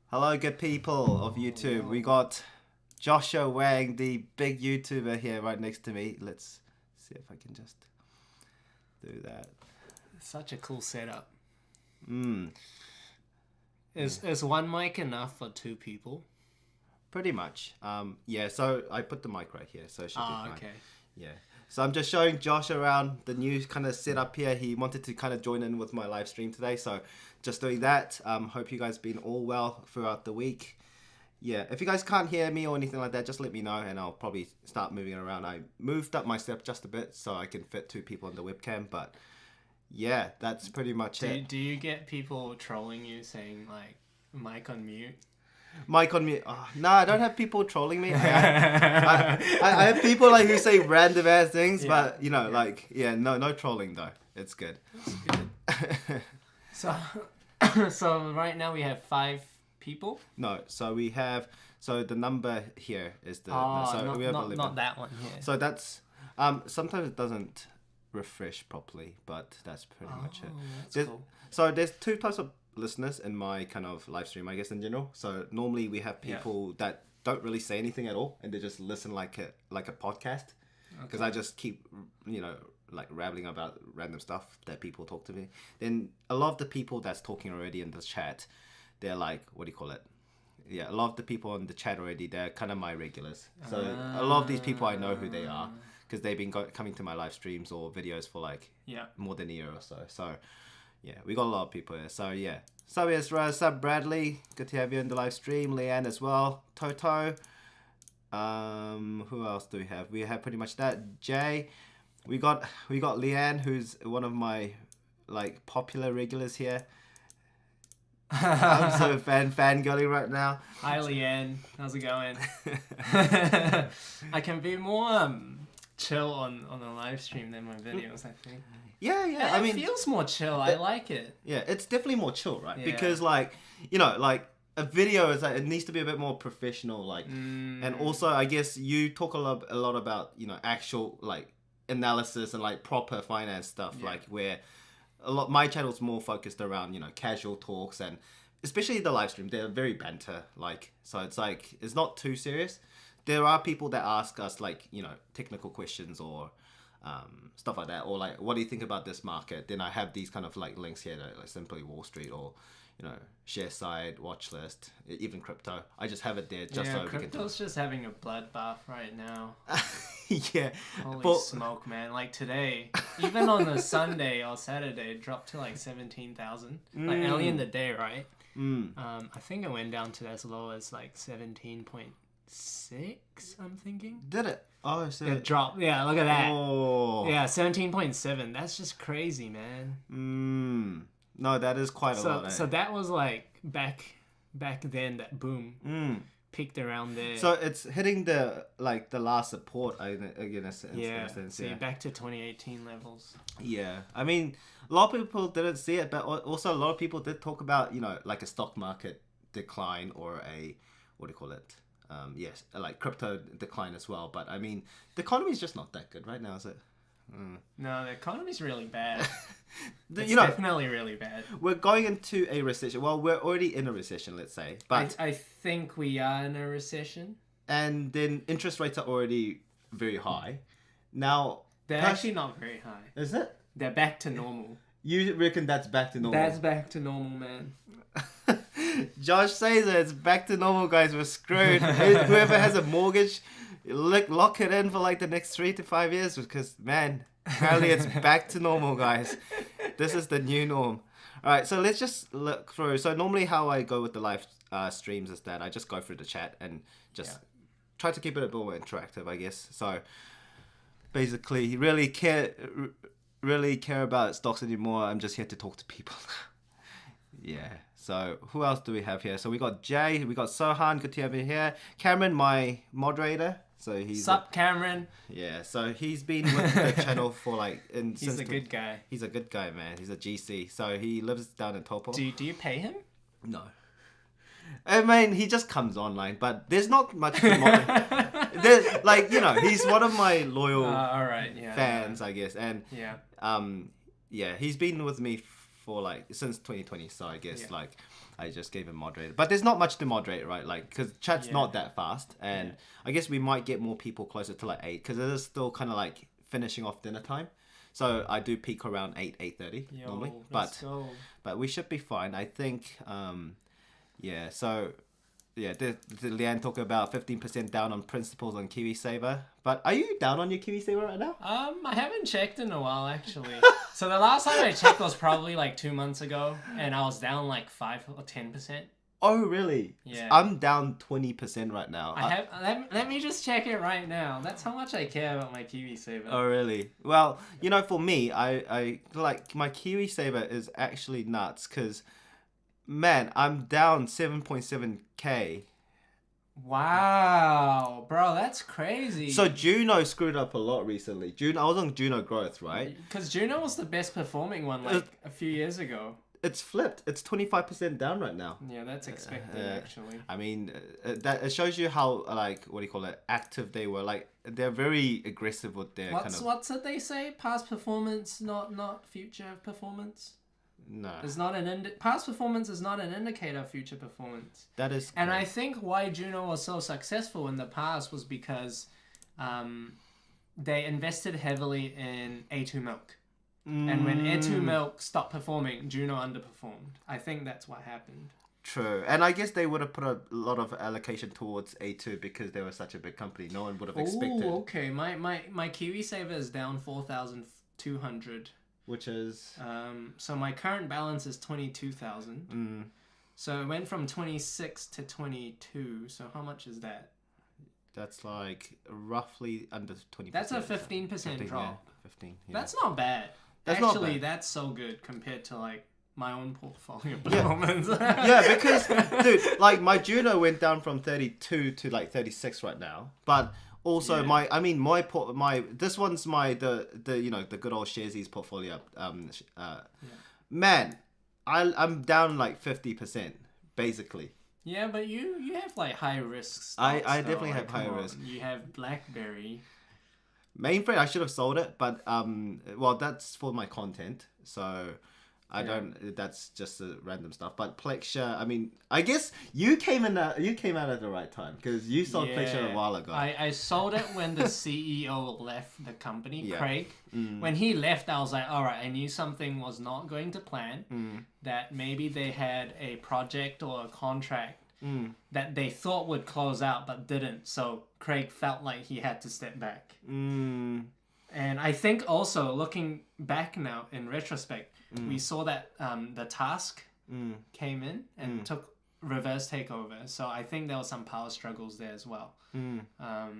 Hello, good people of YouTube. We got Joshua Wang, the big YouTuber here right next to me. Let's see if I can just do that. Such a cool setup. Mm. Is one mic enough for two people? Pretty much. Yeah, so I put the mic right here, so it should be fine. Okay. Yeah. So I'm just showing Josh around the new kind of setup here. He wanted to kind of join in with my live stream today, so just doing that. Hope you guys been all well throughout the week. Yeah, if you guys can't hear me or anything like that, just let me know and I'll probably start moving it around. I moved up my setup just a bit so I can fit two people on the webcam, but yeah, that's pretty much it. Do you get people trolling you saying like mic on mute? Mic on mute. Oh, no, I don't have people trolling me. I have people like who say random ass things, Yeah. but you know, like no trolling though. It's good. That's good. So right now we have 5 people. No, so we have the number here is the Oh, we have 11. not that one here. So that's sometimes it doesn't refresh properly, but that's pretty much it. That's cool. So there's 2 types of listeners in my kind of live stream, I guess, in general. So normally we have people that don't really say anything at all and they just listen like a podcast, because I just keep like rambling about random stuff that people talk to me. Then a lot of the people that's talking already in the chat, they're like, what do you call it? Yeah, a lot of the people in the chat already, they're kind of my regulars. So a lot of these people I know who they are because they've been coming to my live streams or videos for like more than a year or so. So yeah, we got a lot of people here. So yeah. So yes, Sub Bradley, good to have you in the live stream. Leanne as well. Toto. Who else do we have? We have pretty much that. Jay. We got Leanne, who's one of my like popular regulars here. I'm so fangirling right now. Hi Leanne, how's it going? I can be more chill on a live stream than my videos, I think. Yeah. I mean, it feels more chill. I like it. Yeah, it's definitely more chill, right? Yeah. Because like like a video is like it needs to be a bit more professional, like, and also I guess you talk a lot about actual like analysis and like proper finance stuff, like where my channel's more focused around casual talks, and especially the live stream, they're very banter, like, so it's like it's not too serious. There are people that ask us like technical questions or stuff like that, or like, what do you think about this market? Then I have these kind of like links here that like simply Wall Street or Sharesight, watch list, even crypto. I just have it there just so we can crypto's just having a bloodbath right now. Yeah. Holy smoke, man. Like today, even on a Sunday or Saturday, it dropped to like 17,000. Like early in the day, right? I think it went down to as low as like 17.6, I'm thinking. Did it? Oh, so it dropped. Yeah, look at that. Oh. Yeah, 17.7. That's just crazy, man. No, that is quite a lot. So that was like back then, that boom peaked around there. So it's hitting the last support, in a sense. See, back to 2018 levels. Yeah, I mean, a lot of people didn't see it, but also a lot of people did talk about like a stock market decline or a, what do you call it? Yes, like crypto decline as well. But I mean, the economy is just not that good right now, is it? No, the economy's really bad. It's definitely really bad. We're going into a recession. Well, we're already in a recession, let's say. But I think we are in a recession. And then interest rates are already very high. Now they're actually not very high. Is it? They're back to normal. You reckon that's back to normal? That's back to normal, man. Josh says that it's back to normal, guys. We're screwed. Whoever has a mortgage, lock it in for like the next 3 to 5 years, because man, apparently it's back to normal, guys. This is the new norm. All right, so let's just look through. So normally how I go with the live streams is that I just go through the chat and just try to keep it a bit more interactive, I guess. So basically, really care about stocks anymore. I'm just here to talk to people. Yeah. So who else do we have here? So we got Jay, we got Sohan, good to have you here. Cameron, my moderator. So he's Sup, Cameron? Yeah, so he's been with the channel for like he's a good guy. He's a good guy, man. He's a GC. So he lives down in Taupo. Do you pay him? No. I mean, he just comes online, but there's not much. He's one of my loyal fans, I guess, and he's been with me for like since 2020. So I guess Yeah. like I just gave him moderator, but there's not much to moderate, right? Like because chat's Yeah. not that fast, and I guess we might get more people closer to like 8 because it is still kind of like finishing off dinner time. So I do peak around 8:30 normally, let's go. but we should be fine. I think. Yeah. So. Yeah, the Leanne talk about 15% down on principles on KiwiSaver. But are you down on your KiwiSaver right now? I haven't checked in a while actually. So the last time I checked was probably like 2 months ago, and I was down like 5 or 10%. Oh really? Yeah. I'm down 20% right now. Let me just check it right now. That's how much I care about my KiwiSaver. Oh really? Well, you know, for me, I like my KiwiSaver is actually nuts because, man, I'm down 7.7k. Wow, bro, that's crazy. So Juno screwed up a lot recently. I was on Juno growth, right? Because Juno was the best performing one like a few years ago. It's flipped. It's 25% down right now. Yeah, that's expected actually. I mean, that it shows you how like what do you call it? Active they were. Like they're very aggressive with their What's it they say? Past performance, not future performance. No. It's not past performance is not an indicator of future performance. That is correct. And I think why Juno was so successful in the past was because they invested heavily in A2 milk. And when A2 milk stopped performing, Juno underperformed. I think that's what happened. True. And I guess they would have put a lot of allocation towards A2 because they were such a big company. No one would have expected. Oh, okay. My KiwiSaver is down 4,200. Which is... so my current balance is 22,000. So it went from 26 to 22. So how much is that? That's like roughly under 20%. That's a 15% drop. Yeah, 15. Yeah. That's not bad. That's Actually, not bad. That's so good compared to like my own portfolio performance. Yeah, because dude, like my Juno went down from 32 to like 36 right now, but also this one's the you know the good old Sharesies portfolio. Man, I'm down like 50% basically. Yeah, but you have like high risks. I definitely have higher risk. You have BlackBerry. Mainframe, I should have sold it, but well, that's for my content, so I don't. That's just random stuff. But Plexure, I mean, I guess you came out at the right time because you sold Plexure a while ago. I sold it when the CEO left the company, Craig. Mm. When he left, I was like, all right, I knew something was not going to plan. That maybe they had a project or a contract that they thought would close out but didn't. So Craig felt like he had to step back. And I think also looking back now in retrospect, we saw that the task came in and took reverse takeover. So I think there was some power struggles there as well.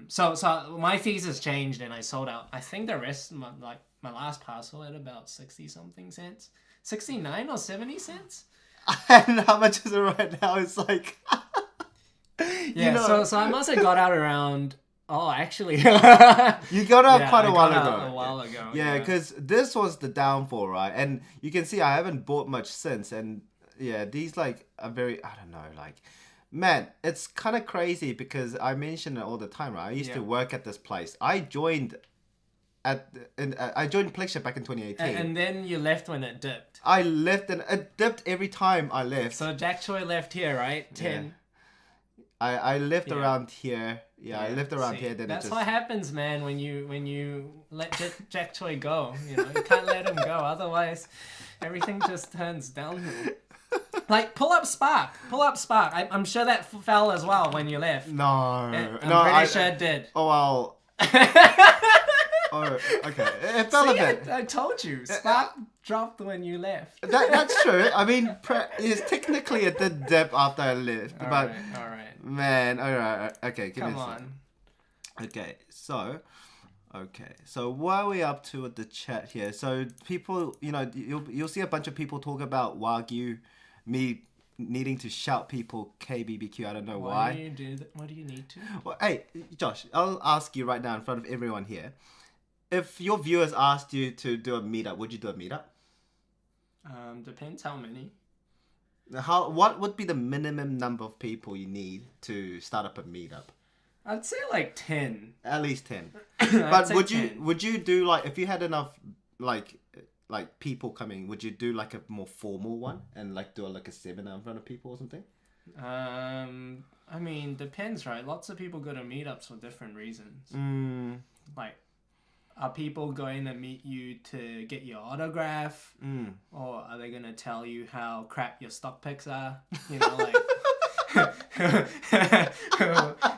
So my thesis changed and I sold out. I think the rest, my last parcel at about 60 something cents, 69 or 70 cents. And how much is it right now? It's like yeah. So I must have got out around. Oh, actually, you got out quite a while ago. A while ago. Yeah, because this was the downfall, right? And you can see I haven't bought much since. And yeah, these like are very, I don't know, like, man, it's kind of crazy because I mention it all the time, right? I used to work at this place. I joined Plexure back in 2018. And then you left when it dipped. I left and it dipped every time I left. So Jack Choi left here, right? 10. Yeah. I left around here. Yeah, I left around here. Then that's what happens, man. When you let Jack Choi go, you can't let him go. Otherwise, everything just turns downhill. Like pull up Spark. I'm sure that fell as well when you left. No, I'm pretty sure it did. Oh well. Oh, okay. It fell a bit. I told you, Spark dropped when you left. That's true. I mean, technically it did dip after I left, All but right. man, all right, okay, give Come me a on. second. Okay, so what are we up to with the chat here? So people, you'll see a bunch of people talk about Wagyu, me needing to shout people KBBQ. I don't know why. Why do you do that? Why do you need to? Well, hey, Josh, I'll ask you right now in front of everyone here. If your viewers asked you to do a meetup, would you do a meetup? Depends how many. What would be the minimum number of people you need to start up a meetup? I'd say like 10. At least 10. But would you do like if you had enough like like people coming, would you do like a more formal one and like do like a seminar in front of people or something? I mean, depends, right? Lots of people go to meetups for different reasons. Like, are people going to meet you to get your autograph, or are they going to tell you how crap your stock picks are? You know, like.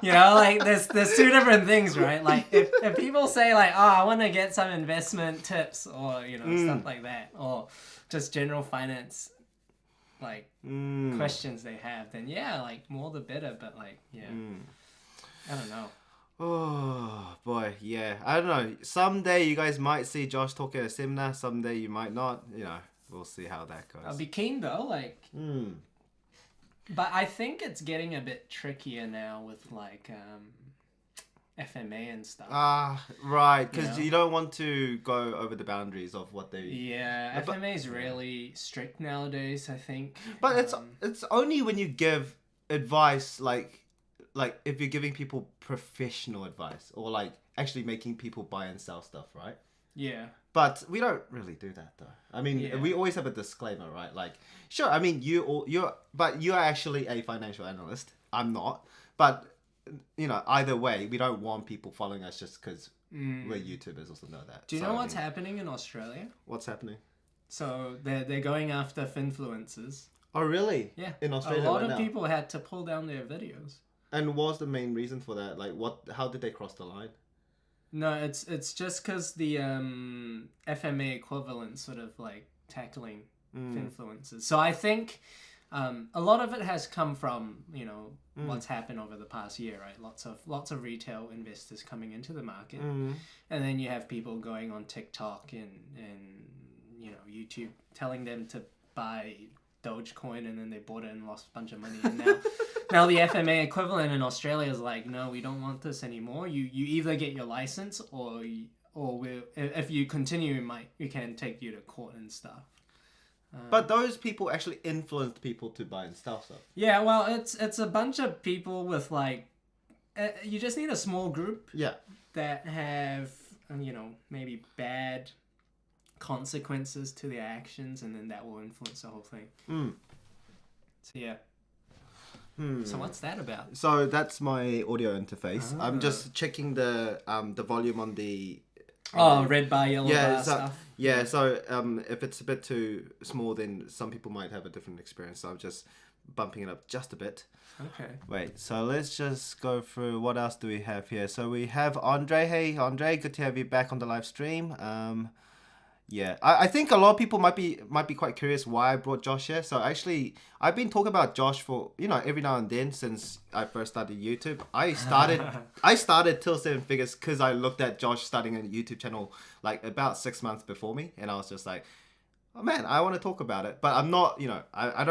You know, like there's two different things, right? Like if people say like, oh, I want to get some investment tips, or you know, stuff like that, or just general finance like questions they have, then yeah, like more the better. But like, yeah, I don't know. Oh boy, yeah, I don't know. Someday you guys might see Josh talk at a seminar. Someday you might not. You know, we'll see how that goes. I'll be keen though, like. But I think it's getting a bit trickier now with like FMA and stuff. Right, because you don't want to go over the boundaries of what they. Yeah, FMA is really strict nowadays, I think. But it's only when you give advice like if you're giving people professional advice or like actually making people buy and sell stuff, right? Yeah. But we don't really do that though. I mean, we always have a disclaimer, right? Like, sure, I mean, you're actually a financial analyst. I'm not. But, you know, either way, we don't want people following us just because we're YouTubers or something like that. Do you know what's happening in Australia? What's happening? So they're going after finfluencers. Oh, really? Yeah. In Australia a lot of people had to pull down their videos. And what's the main reason for that? Like, how did they cross the line? No, it's just because the FMA equivalent sort of like tackling influencers. So I think a lot of it has come from what's happened over the past year, right? Lots of retail investors coming into the market, and then you have people going on TikTok and YouTube telling them to buy Dogecoin, and then they bought it and lost a bunch of money, and now the FMA equivalent in Australia is like, no, we don't want this anymore. You either get your license or if you continue, we can take you to court and stuff. But those people actually influenced people to buy and sell stuff. Yeah, well, it's a bunch of people with like, you just need a small group. Yeah. That have maybe bad consequences to their actions, and then that will influence the whole thing. So yeah. So what's that about? So that's my audio interface. I'm just checking the volume on the red bar, yellow bar stuff. Yeah, so if it's a bit too small, then some people might have a different experience. So I'm just bumping it up just a bit. Okay. Wait, so let's just go through what else do we have here. So we have Andre. Hey Andre, good to have you back on the live stream. Yeah, I think a lot of people might be quite curious why I brought Josh here. So actually, I've been talking about Josh for every now and then since I first started YouTube. I started Till Seven Figures because I looked at Josh starting a YouTube channel like about 6 months before me, and I was just like, oh man, I want to talk about it. But I'm not, I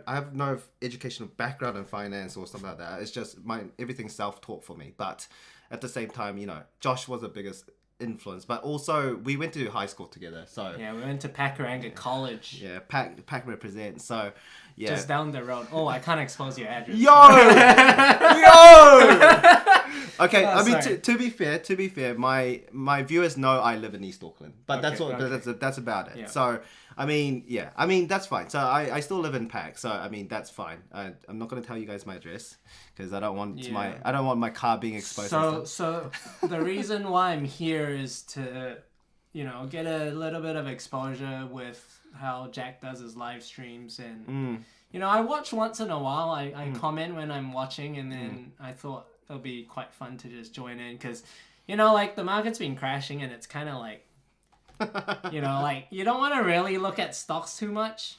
have no educational background in finance or something like that. It's just everything's self-taught for me. But at the same time, Josh was the biggest influence, but also we went to high school together, so yeah, we went to Pakuranga College. Yeah, Pack represents. So yeah, just down the road. Oh, I can't expose your address. Yo. Okay, I mean to be fair, my viewers know I live in East Auckland, but that's about it. Yeah. So I mean that's fine. So I still live in Pack, so I mean that's fine. I'm not gonna tell you guys my address because I don't want my car being exposed. So the reason why I'm here is to get a little bit of exposure with how Jack does his live streams, and I watch once in a while. I comment when I'm watching, and then I thought it'll be quite fun to just join in because like the market's been crashing, and it's kind of like like you don't want to really look at stocks too much,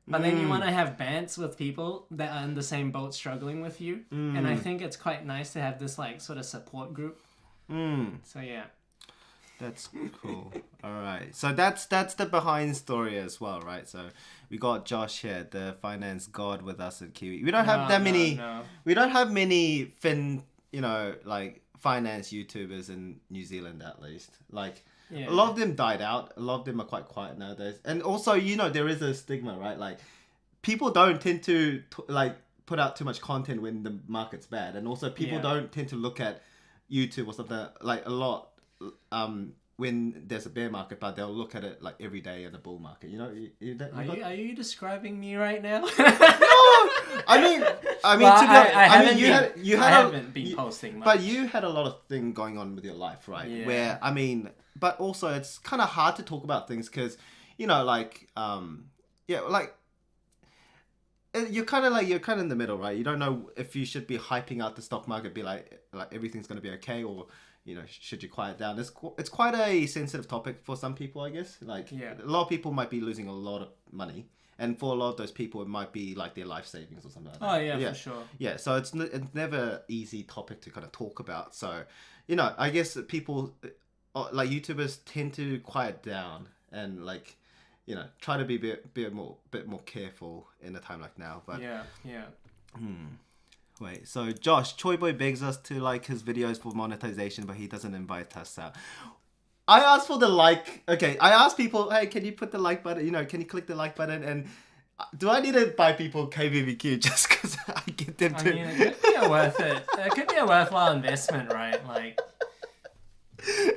but then you want to have bants with people that are in the same boat struggling with you, and I think it's quite nice to have this like sort of support group. So yeah, that's cool. All right, so that's the behind story as well, right? So we got Josh here, the finance god, with us at Kiwi. We don't have that many. No. We don't have many like finance YouTubers in New Zealand, at least. Like a lot of them died out. A lot of them are quite quiet nowadays. And also, there is a stigma, right? Like people don't tend to like put out too much content when the market's bad, and also people don't tend to look at YouTube or something like a lot when there's a bear market, but they'll look at it like every day in a bull market. You know, Are you describing me right now? No, I mean, Well, to be honest, I haven't been posting much. But you had a lot of thing going on with your life, right? Yeah. Where but also it's kind of hard to talk about things because, like, you're kind of in the middle, right? You don't know if you should be hyping out the stock market, be like everything's gonna be okay, or should you quiet down? It's quite a sensitive topic for some people, I guess. Like, a lot of people might be losing a lot of money, and for a lot of those people, it might be like their life savings or something like that. Oh yeah, for sure. Yeah, so it's never easy topic to kind of talk about. So, I guess that people, like YouTubers, tend to quiet down and like, try to be a bit more careful in a time like now. But yeah. Wait, so Josh, Choiboy begs us to like his videos for monetization, but he doesn't invite us out. I asked for the like. Okay, I asked people, hey, can you put the like button? Can you click the like button? And do I need to buy people KBBQ just because I get them to? I mean, it could be worth it. It could be a worthwhile investment, right? Like,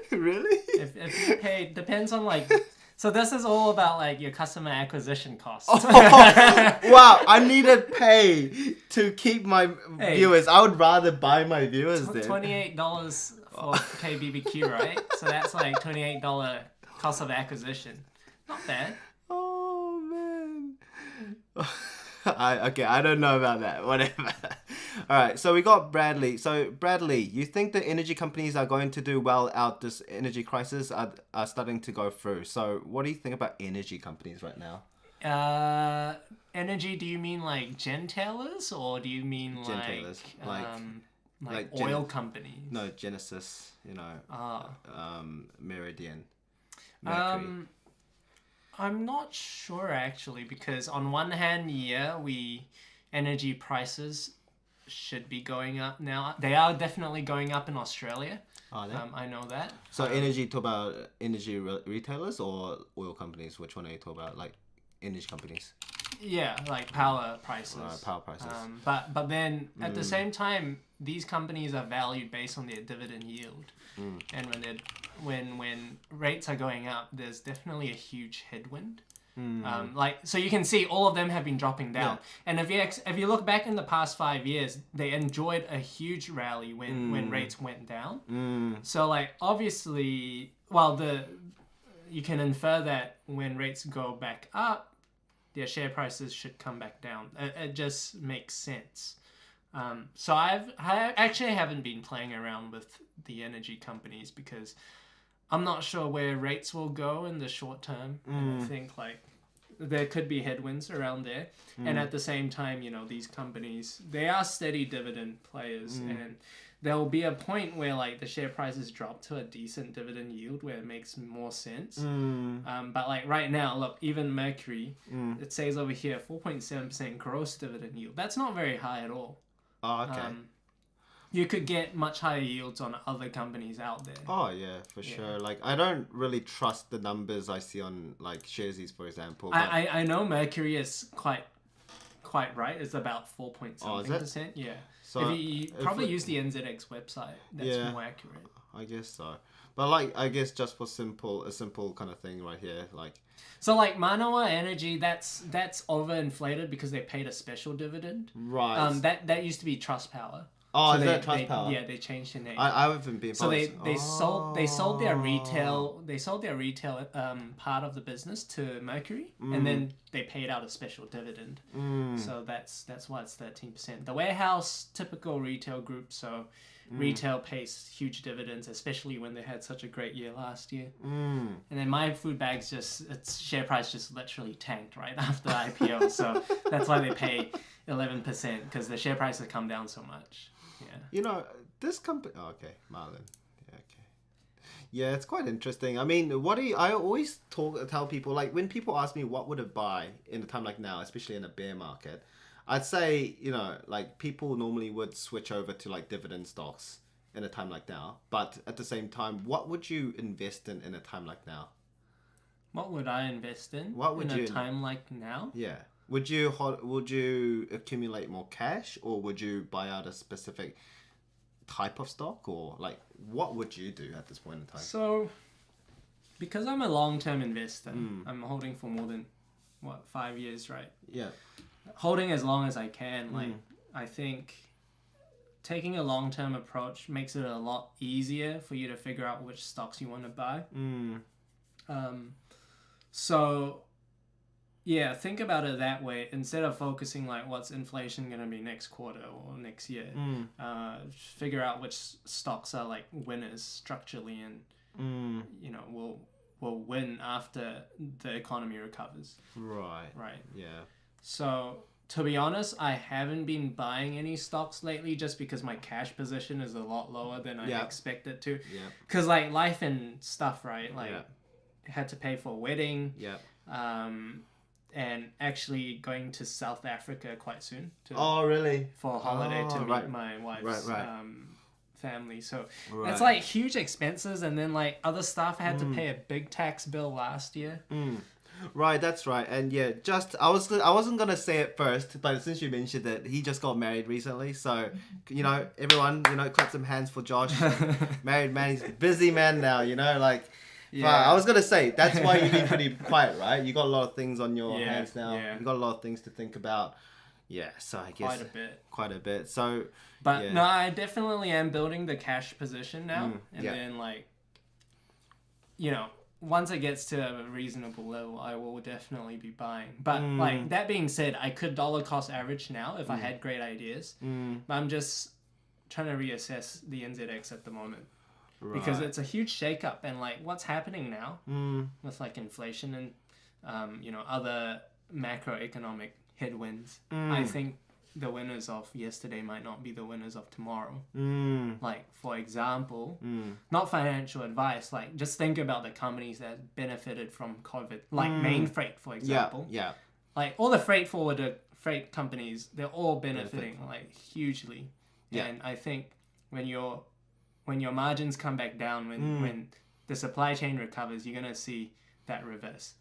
really? If you pay, depends on like. So this is all about like your customer acquisition costs. Wow, I need to pay to keep my viewers. I would rather buy my viewers then. $28 for KBBQ, right? So that's like $28 cost of acquisition. Not bad. Oh man. I don't know about that. Whatever. All right, so we got Bradley. So Bradley, you think the energy companies are going to do well out this energy crisis? Are starting to go through. So what do you think about energy companies right now? Energy? Do you mean like gentailers, or do you mean like oil companies? No, Genesis. Meridian. Mercury. I'm not sure actually, because on one hand, energy prices should be going up now. They are definitely going up in Australia. Are they? I know that. So talk about energy retailers or oil companies? Which one are you talking about? Like energy companies? Yeah, like power prices. Power prices. But then at the same time, these companies are valued based on their dividend yield. And when rates are going up, there's definitely a huge headwind. So you can see all of them have been dropping down. And if you look back in the past 5 years, they enjoyed a huge rally when rates went down. So like obviously, you can infer that when rates go back up, their share prices should come back down. It just makes sense. So I actually haven't been playing around with the energy companies because I'm not sure where rates will go in the short term. And I think like there could be headwinds around there. And at the same time, these companies, they are steady dividend players, and there will be a point where like the share prices drop to a decent dividend yield where it makes more sense. But like right now, look, even Mercury, it says over here 4.7% gross dividend yield. That's not very high at all. Oh, okay. You could get much higher yields on other companies out there. Oh yeah, for sure. Like I don't really trust the numbers I see on like Sharesies, for example. But... I know Mercury is quite right. It's about 4.something%. Yeah. So if you probably use the NZX website, that's more accurate. I guess so. But like I guess just for a simple kind of thing right here, like. So like Manawa Energy, that's overinflated because they paid a special dividend. Right. That used to be Trustpower. Oh, so is that Trustpower? Yeah, they changed their name. I haven't been. So they sold their retail part of the business to Mercury, and then they paid out a special dividend. So that's why it's 13%. The warehouse, typical retail group, so retail pays huge dividends, especially when they had such a great year last year. And then my food bags its share price just literally tanked right after the IPO, so that's why they pay 11%, because the share price has come down so much. Yeah. This company. Oh, okay, Marlon. Yeah, okay. Yeah, it's quite interesting. I mean, I always tell people, like when people ask me what would I buy in a time like now, especially in a bear market, I'd say like people normally would switch over to like dividend stocks in a time like now. But at the same time, what would you invest in a time like now? What would I invest in? A time like now? Yeah. Would you accumulate more cash, or would you buy out a specific type of stock, or like what would you do at this point in time? So Because I'm a long-term investor, I'm holding for more than 5 years, right? Yeah. Holding as long as I can. Like, I think taking a long-term approach makes it a lot easier for you to figure out which stocks you want to buy. So yeah, think about it that way instead of focusing like what's inflation going to be next quarter or next year. Figure out which stocks are like winners structurally and you know will win after the economy recovers. Right. Yeah. So to be honest, I haven't been buying any stocks lately just because my cash position is a lot lower than I expected to. Yeah. Because like life and stuff, right? Like had to pay for a wedding. Yeah. And actually going to South Africa quite soon. Oh, really? For a holiday to meet my wife's family. So Right. it's like huge expenses, and then like other stuff. I had to pay a big tax bill last year. Right, that's right. And yeah, I wasn't gonna say it first, but since you mentioned that he just got married recently, so you know, everyone, you know, clap some hands for Josh. Married man, he's a busy man now, you know, like. Yeah. I was gonna say that's why you've been pretty quiet, right? You got a lot of things on your hands now. Yeah. You got a lot of things to think about. Yeah, so I guess quite a bit. So, but no, I definitely am building the cash position now, and then like, you know, once it gets to a reasonable level, I will definitely be buying. But like that being said, I could dollar cost average now if I had great ideas. But I'm just trying to reassess the NZX at the moment. Right. Because it's a huge shakeup, and like what's happening now with like inflation and you know, other macroeconomic headwinds. I think the winners of yesterday might not be the winners of tomorrow. Like for example, not financial advice, like just think about the companies that benefited from COVID, like Main Freight, for example. Yeah. Like all the freight companies, they're all benefiting like hugely. Yeah. And I think when your margins come back down, when the supply chain recovers, you're gonna see that reverse.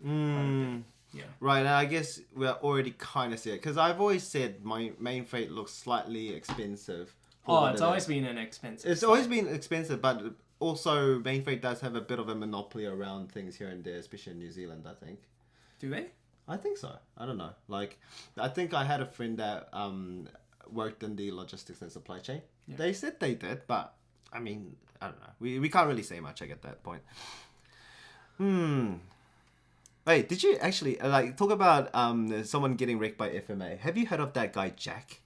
Yeah. Right, and I guess we're already kind of seeing it because I've always said my Main Freight looks slightly expensive. It's always been an expensive. It's always been expensive, but also Main Freight does have a bit of a monopoly around things here and there, especially in New Zealand, I think. Do they? I think so. I don't know. Like, I think I had a friend that worked in the logistics and supply chain. Yeah. They said they did, but I mean, I don't know. We can't really say much, I get that point. Wait, did you actually like talk about someone getting wrecked by FMA? Have you heard of that guy Jack?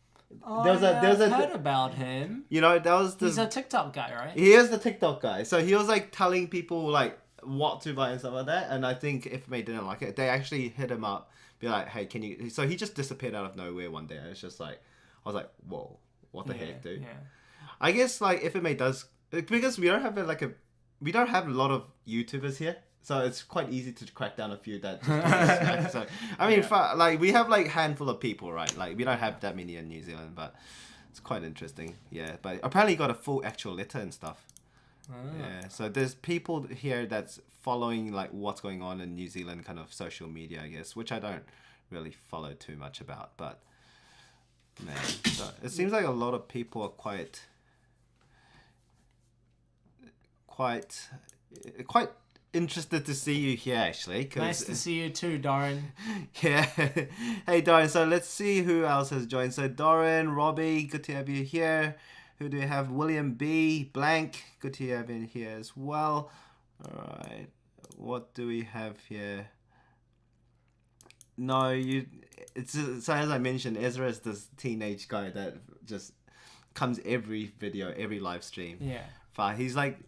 I've heard about him. You know, he's a TikTok guy, right? He is the TikTok guy. So he was like telling people like what to buy and stuff like that, and I think FMA didn't like it. They actually hit him up, be like, "Hey, can you?" So he just disappeared out of nowhere one day. It's just like, I was like, "Whoa, what the heck, dude?" Yeah. I guess like FMA does, because we don't have a lot of YouTubers here. So it's quite easy to crack down a few that just smack. So I mean, like we have like handful of people, right? Like we don't have that many in New Zealand, but it's quite interesting. Yeah, but apparently got a full actual letter and stuff. Yeah, so there's people here that's following like what's going on in New Zealand kind of social media, I guess, which I don't really follow too much about. But man, so it seems like a lot of people are quite interested to see you here, actually. Nice to see you too, Doran. Yeah. Hey, Doran. So let's see who else has joined. So Doran, Robbie, good to have you here. Who do we have? William B. Blank, good to have you here as well. All right. What do we have here? No, so as I mentioned, Ezra is this teenage guy that just comes every video, every live stream. Yeah. He's like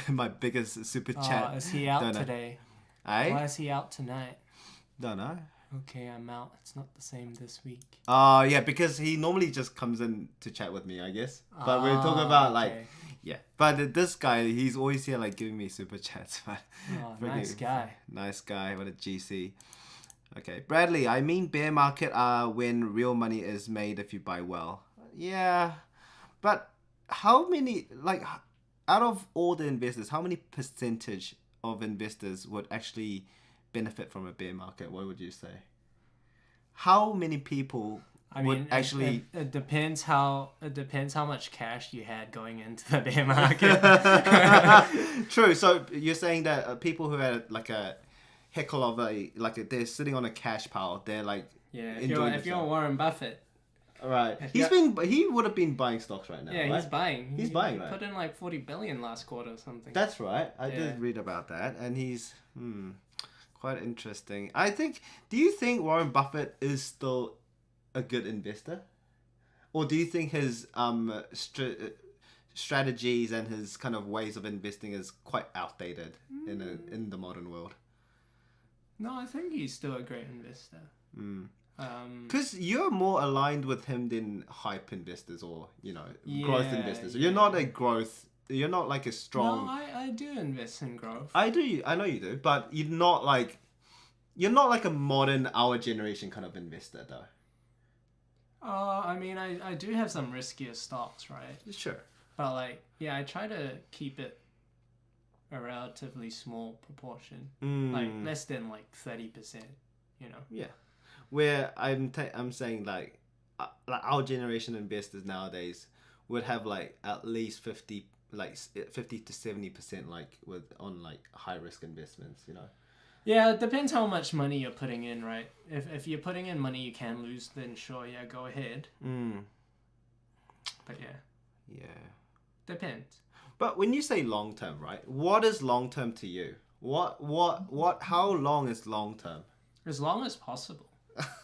my biggest super chat. Is he out today? Why is he out tonight? Don't know. Okay, I'm out. It's not the same this week. Yeah, because he normally just comes in to chat with me, I guess. But we're talking about like, yeah. But this guy, he's always here like giving me super chats. But nice guy. Nice guy. What a GC. Okay, Bradley. I mean, bear market are when real money is made if you buy well. Yeah, but how many like? Out of all the investors, how many percentage of investors would actually benefit from a bear market? What would you say? How many people I would mean, actually. it depends how much cash you had going into the bear market. True. So you're saying that people who had like a heckle of they're sitting on a cash pile, they're like Yeah, enjoying if you're themselves. Warren Buffett, Right. if He would have been buying stocks right now. yeah, right? he's buying. He's buying, right? Put in like 40 billion last quarter or something. That's right. I Yeah. did read about that, and he's quite interesting. I think. Do you think Warren Buffett is still a good investor, or do you think his strategies and his kind of ways of investing is quite outdated in the modern world? No, I think he's still a great investor. Because you're more aligned with him than hype investors or growth investors. You're not a growth. You're not like a strong. No, I do invest in growth. I do. I know you do, but you're not like a modern our generation kind of investor though. I mean, I do have some riskier stocks, right? Sure. But like, yeah, I try to keep it a relatively small proportion, like less than like 30%. Yeah. Where I'm saying like our generation investors nowadays would have like at least 50 to 70% like on like high risk investments. Yeah, it depends how much money you're putting in, right? If you're putting in money you can lose, then sure, yeah, go ahead. But yeah. Yeah. Depends. But when you say long term, right? What is long term to you? How long is long term? As long as possible.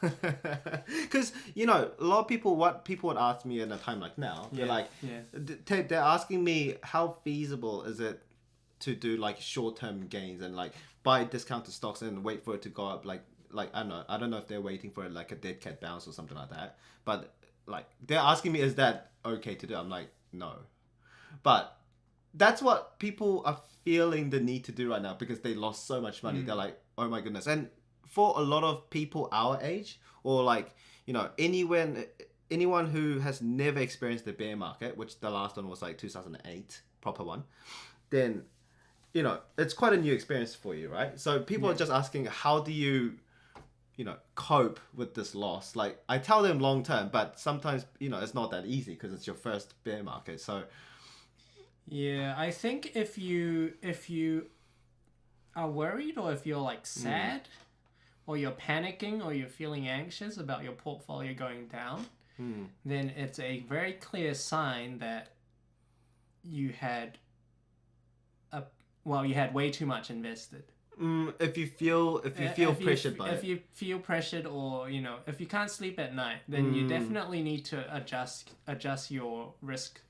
Because a lot of people, what people would ask me in a time like now, they're like, they're asking me how feasible is it to do like short-term gains and like buy discounted stocks and wait for it to go up like I don't know if they're waiting for like a dead cat bounce or something like that, but like they're asking me, is that okay to do? I'm like, no. But that's what people are feeling the need to do right now because they lost so much money. They're like, oh my goodness. And for a lot of people our age, or like anyone who has never experienced the bear market, which the last one was like 2008 proper one, then it's quite a new experience for you, right? So people are just asking, how do you cope with this loss? Like I tell them long term, but sometimes it's not that easy because it's your first bear market. So yeah, I think if you are worried, or if you're like sad, or you're panicking, or you're feeling anxious about your portfolio going down, then it's a very clear sign that you had way too much invested. If you feel pressured by it. If you feel pressured, or if you can't sleep at night, then you definitely need to adjust your risk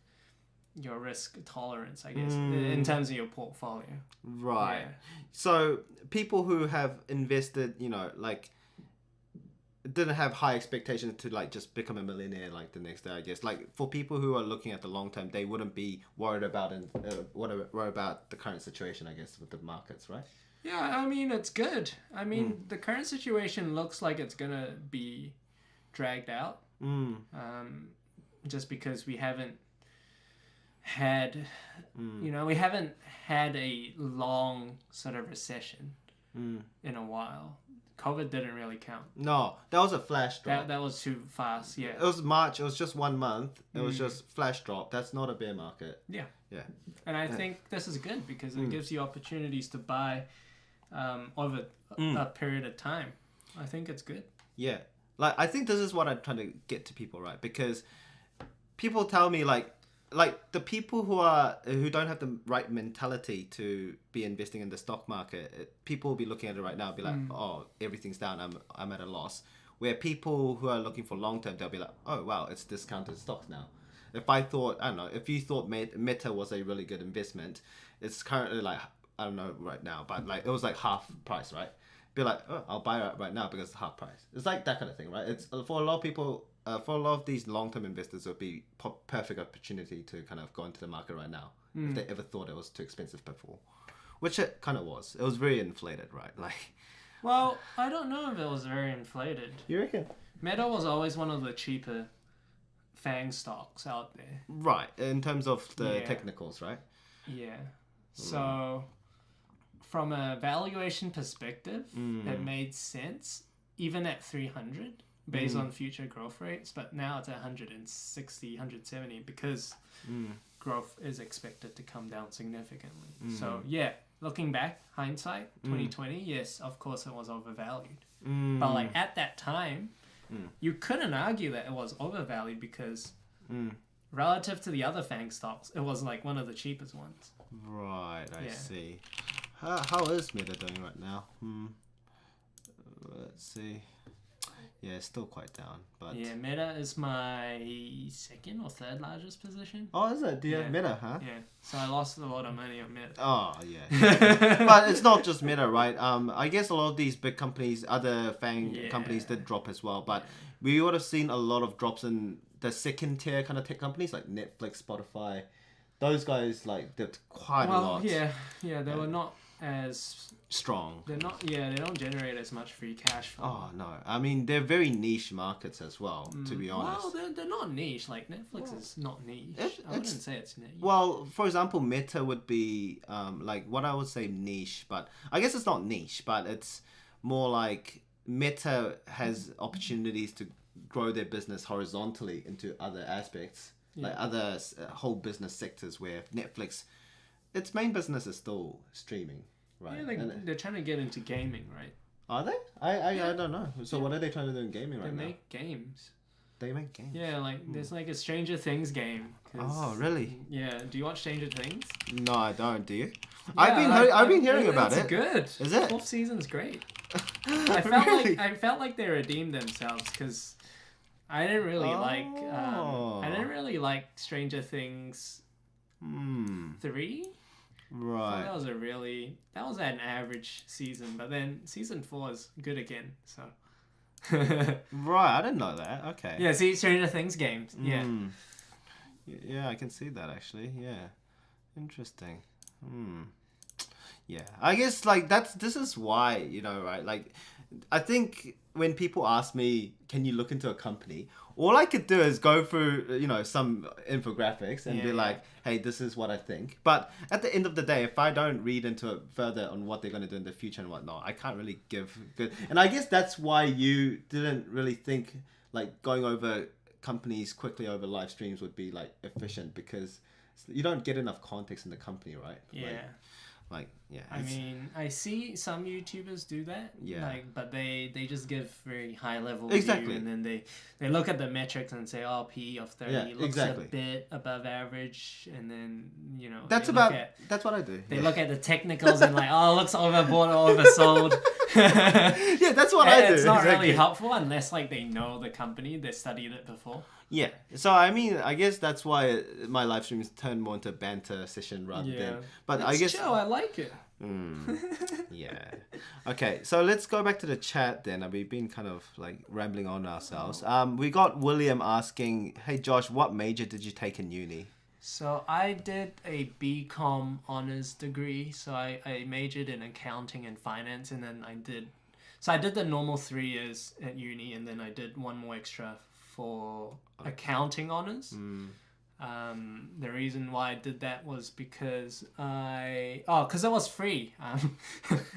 tolerance, I guess, in terms of your portfolio. Right. Yeah. So people who have invested, like didn't have high expectations to like just become a millionaire like the next day, I guess. Like for people who are looking at the long term, they wouldn't be worried about worried about the current situation, I guess, with the markets, right? Yeah, I mean, it's good. I mean, the current situation looks like it's gonna be dragged out. Just because we haven't had, we haven't had a long sort of recession in a while. COVID didn't really count. No, that was a flash drop. That was too fast, yeah. It was March. It was just 1 month. It was just flash drop. That's not a bear market. Yeah. Yeah. And I think this is good because it gives you opportunities to buy over a period of time. I think it's good. Yeah. Like, I think this is what I'm trying to get to people, right? Because people tell me like the people who don't have the right mentality to be investing in the stock market, people will be looking at it right now and be like, oh, everything's down, I'm at a loss. Where people who are looking for long term, they'll be like, oh wow, it's discounted stocks now. If you thought Meta was a really good investment, it's currently like, I don't know right now, but like it was like half price, right? Be like, oh, I'll buy it right now because it's half price. It's like that kind of thing, right? It's for a lot of people. For a lot of these long-term investors, it would be perfect opportunity to kind of go into the market right now if they ever thought it was too expensive before, which it kind of was. It was very inflated, right? Like, well, I don't know if it was very inflated. You reckon? Meta was always one of the cheaper FANG stocks out there. Right, in terms of the technicals, right? Yeah. So, from a valuation perspective, it made sense, even at 300. based on future growth rates, but now it's at 160, 170 because growth is expected to come down significantly. So yeah, looking back, hindsight, 2020, yes, of course it was overvalued. But like at that time, you couldn't argue that it was overvalued because relative to the other FANG stocks, it was like one of the cheapest ones. Right, I see. How is Meta doing right now? Let's see. Yeah, it's still quite down, but yeah, Meta is my second or third largest position. oh, is it? Do you have Meta, huh? Yeah, so I lost a lot of money on Meta. Oh, yeah. But it's not just Meta, right? I guess a lot of these big companies, other FANG companies did drop as well, but we would have seen a lot of drops in the second tier kind of tech companies like Netflix, Spotify. Those guys like did quite a lot. Yeah, they were not as strong. They're not. Yeah, they don't generate as much free cash flow. Oh no, I mean they're very niche markets as well. To be honest. Well, they're not niche. Like Netflix is not niche. I wouldn't say it's niche. Well, for example, Meta would be like what I would say niche, but I guess it's not niche, but it's more like Meta has opportunities to grow their business horizontally into other aspects, like other whole business sectors where Netflix, its main business is still streaming. Right. Yeah, they're trying to get into gaming, right? Are they? I don't know. So what are they trying to do in gaming right now? They make games. They make games? Yeah, like there's like a Stranger Things game. Oh, really? Yeah. Do you watch Stranger Things? No, I don't. Do you? Yeah, I've been hearing about it. It's good. Is it? 4th season's great. Really? I felt like they redeemed themselves because I didn't really like Stranger Things 3. Right. So that was an average season, but then season 4 is good again. So. Right, I didn't know that. Okay. Yeah, see Stranger Things games. Yeah. Yeah, I can see that actually. Yeah. Interesting. Yeah, I guess like this is why, right? Like, I think when people ask me, can you look into a company? All I could do is go through, some infographics and be like, hey, this is what I think. But at the end of the day, if I don't read into it further on what they're going to do in the future and whatnot, I can't really give good. And I guess that's why you didn't really think like going over companies quickly over live streams would be like efficient because you don't get enough context in the company, right? Yeah. I mean, I see some YouTubers do that. Yeah. But they just give very high level Exactly. view, and then they look at the metrics and say, oh, PE of 30 looks a bit above average, and then that's what I do. They look at the technicals and like, oh, it looks overbought or oversold. Yeah, that's what I do. It's not really helpful unless like they know the company, they studied it before. Yeah, so I mean, I guess that's why my live streams turn more into a banter session rather than. But it's I guess. chill, I like it. Yeah. Okay, so let's go back to the chat then. We've been kind of like rambling on ourselves. We got William asking, "Hey Josh, what major did you take in uni?" So I did a BCom honors degree. So I majored in accounting and finance, and then I did the normal 3 years at uni, and then I did one more extra for accounting honors. The reason why I did that was because because it was free.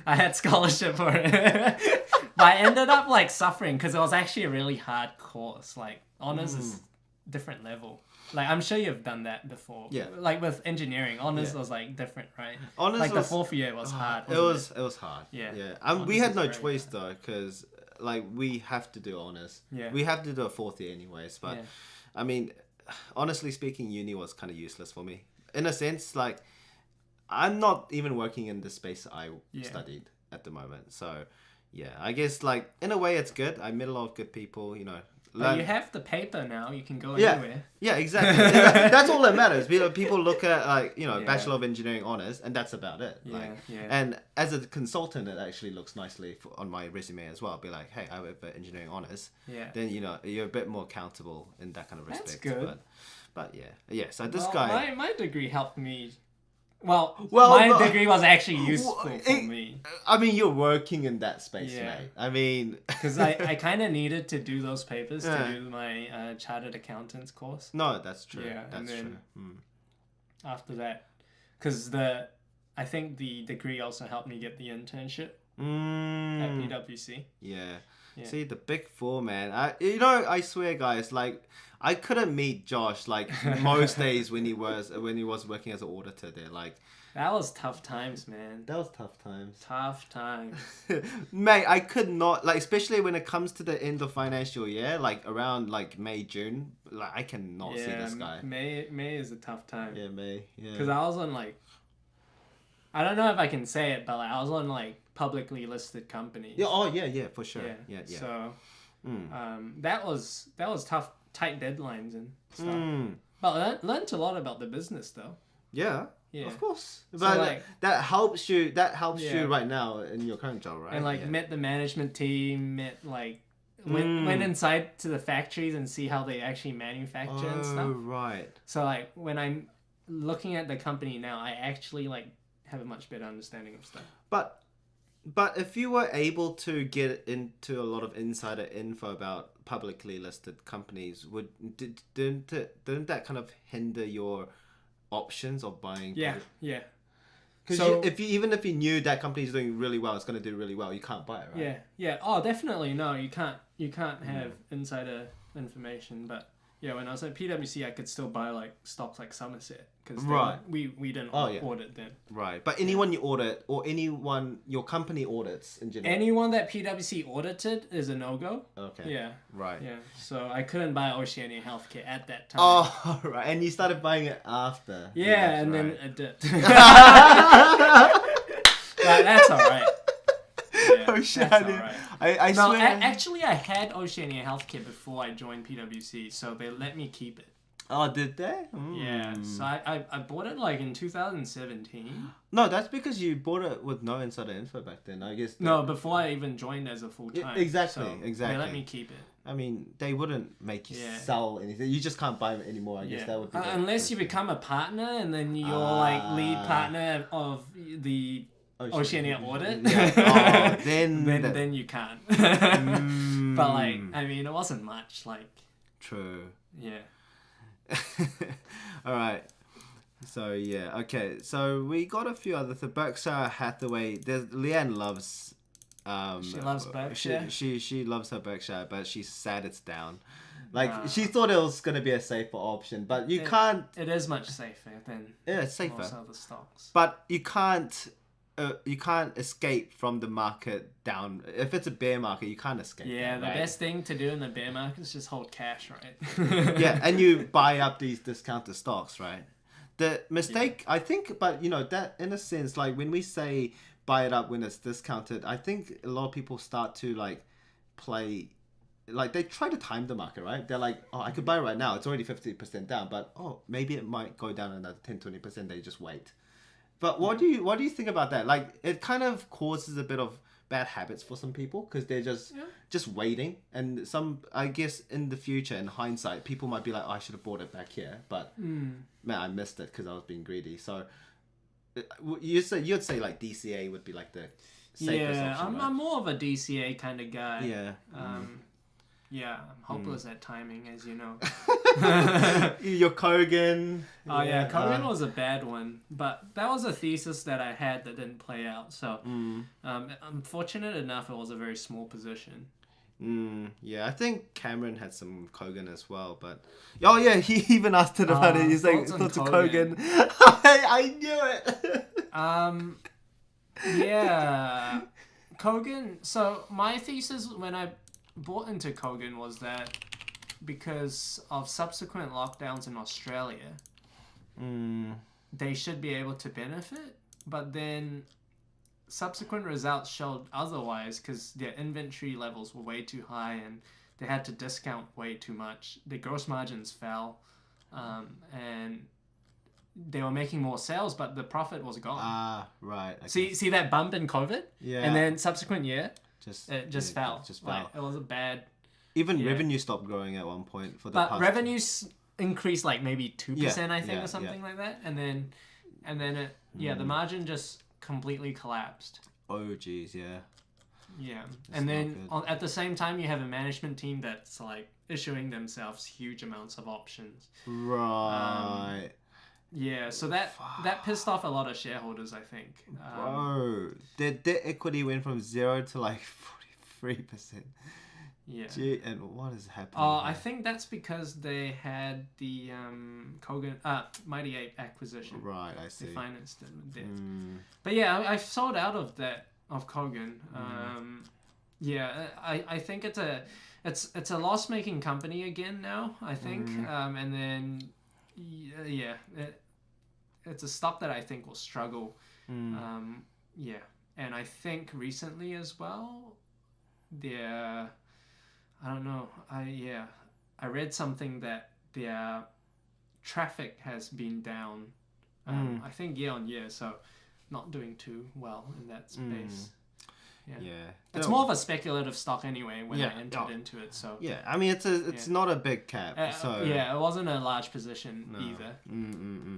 I had scholarship for it, but I ended up like suffering because it was actually a really hard course. Like honors is different level. Like I'm sure you've done that before. Yeah. Like with engineering, honors was like different, right? Honors like was, the 4th year was hard. It was hard. Yeah. Yeah. We had no choice though, because like we have to do honors. Yeah. We have to do a 4th year anyways, but I mean, honestly speaking, uni was kind of useless for me. In a sense, like I'm not even working in the space I studied at the moment. So yeah, I guess like in a way it's good. I met a lot of good people, But you have the paper now. You can go anywhere. Yeah, exactly. That's all that matters. People look at like Bachelor of Engineering honors, and that's about it. And as a consultant, it actually looks nicely on my resume as well. Be like, hey, I have engineering honors. Yeah. Then you're a bit more accountable in that kind of respect. That's good. But yeah. So this guy. My degree helped me. My degree was actually useful for me. I mean, you're working in that space, mate. I mean... Because I kind of needed to do those papers to do my chartered accountant's course. No, that's true. Yeah, that's true. After that, because I think the degree also helped me get the internship. at PwC. Yeah. Yeah. See, the big four, man. I swear, guys, like, I couldn't meet Josh like most days when he was working as an auditor there. Like, That was tough times, man. that was tough times. Tough times. Mate, I could not, like, especially when it comes to the end of financial year, like around like May, June, like I cannot see this guy. May is a tough time. Yeah, May. Yeah. Because I was on like, I don't know if I can say it, but like I was on like publicly listed companies. Yeah. Oh, yeah, for sure. Yeah. So, that was tough, tight deadlines and stuff. But I learned a lot about the business though. Yeah. Yeah. Of course. So, But like, that helps you. That helps Yeah. you right now in your current job, right? And like Yeah. met the management team, went inside to the factories and see how they actually manufacture and Oh, stuff. right. So like when I'm looking at the company now, I actually like have a much better understanding of stuff. But if you were able to get into a lot of insider info about publicly listed companies, didn't that kind of hinder your options of buying? Yeah, yeah. Because So- even if you knew that company is doing really well, it's going to do really well, you can't buy it, right? Yeah, yeah. Oh, definitely. No, you can't have insider information. But yeah, when I was at PwC, I could still buy like stocks like Somerset because Right. we didn't Oh, yeah. audit them. Right. But anyone you audit or anyone your company audits in general. Anyone that PwC audited is a no-go. Okay. Yeah, Right. yeah. So I couldn't buy Oceania Healthcare at that time. Oh, right. And you started buying it after. yeah, and right. then I did. But that's all right. Yeah, Oceania. that's all right. I No, swear. actually, I had Oceania Healthcare before I joined PwC, so they let me keep it. Oh, did they? Yeah, so I bought it like in 2017. No, that's because you bought it with no insider info back then. I guess. No, before I even joined as a full time. exactly, so exactly. They let me keep it. I mean, they wouldn't make you Yeah. sell anything. You just can't buy it anymore. I guess that would be. Unless you become a partner and then you're like lead partner of the Oceania audit. Yeah. Oh, then you can't. But like, I mean, it wasn't much. Like, true. yeah. All right. So yeah, okay. So we got a few other. The Berkshire Hathaway. Leanne loves. She loves Berkshire. She loves her Berkshire, but she's sad it's down. Like she thought it was gonna be a safer option, but you can't. It is much safer than Yeah, it's safer. most other stocks. But you can't escape from the market down. If it's a bear market, you can't escape. Yeah, that, the right? best thing to do in the bear market is just hold cash, right? Yeah, and you buy up these discounted stocks, right? The mistake, I think, but you know, that in a sense, like when we say buy it up when it's discounted, I think a lot of people start to like play, like they try to time the market, right? They're like, oh, I could buy it right now. It's already 50% down, but oh, maybe it might go down another 10-20%. They just wait. But what do you think about that? Like, it kind of causes a bit of bad habits for some people because they're just waiting. And some, I guess, in the future, in hindsight, people might be like, oh, I should have bought it back here, but man, I missed it because I was being greedy. So you'd say like DCA would be like the safest option, right? I'm more of a DCA kind of guy. Yeah. Yeah, I'm hopeless at timing, as you know. Your Kogan. Oh yeah, Kogan was a bad one, but that was a thesis that I had that didn't play out. So I'm fortunate enough it was a very small position. Yeah, I think Cameron had some Kogan as well, but oh yeah, he even asked it about it. He's like, thoughts on Kogan. I knew it. Yeah, Kogan. So my thesis when I bought into Kogan was that because of subsequent lockdowns in Australia, they should be able to benefit, but then subsequent results showed otherwise because their inventory levels were way too high and they had to discount way too much. Their gross margins fell, and they were making more sales, but the profit was gone. Right. See that bump in COVID? Yeah. And then subsequent year, it just fell. Just fell. Like, it was a bad. Even revenue stopped growing at one point for the But past. revenues increased like maybe 2%, I think, yeah, or something like that, and then it the margin just completely collapsed. Oh geez, yeah. Yeah, That's and then not at the same time, you have a management team that's like issuing themselves huge amounts of options. Right. Yeah, so that pissed off a lot of shareholders, I think. Bro, their debt equity went from 0 to like 43%. Yeah. Gee, and what is happening? Oh, here? I think that's because they had the Mighty Ape acquisition. Right, I see. They financed it with debt. Mm. But yeah, I've sold out of that of Kogan. Yeah, I think it's a loss making company again now. I think, and then yeah, it's a stock that I think will struggle. Yeah, and I think recently as well, their I don't know. I read something that their traffic has been down. I think year on year, so not doing too well in that space. Yeah. It's more of a speculative stock anyway when I entered into it. So yeah, I mean it's not a big cap. So yeah, it wasn't a large position either.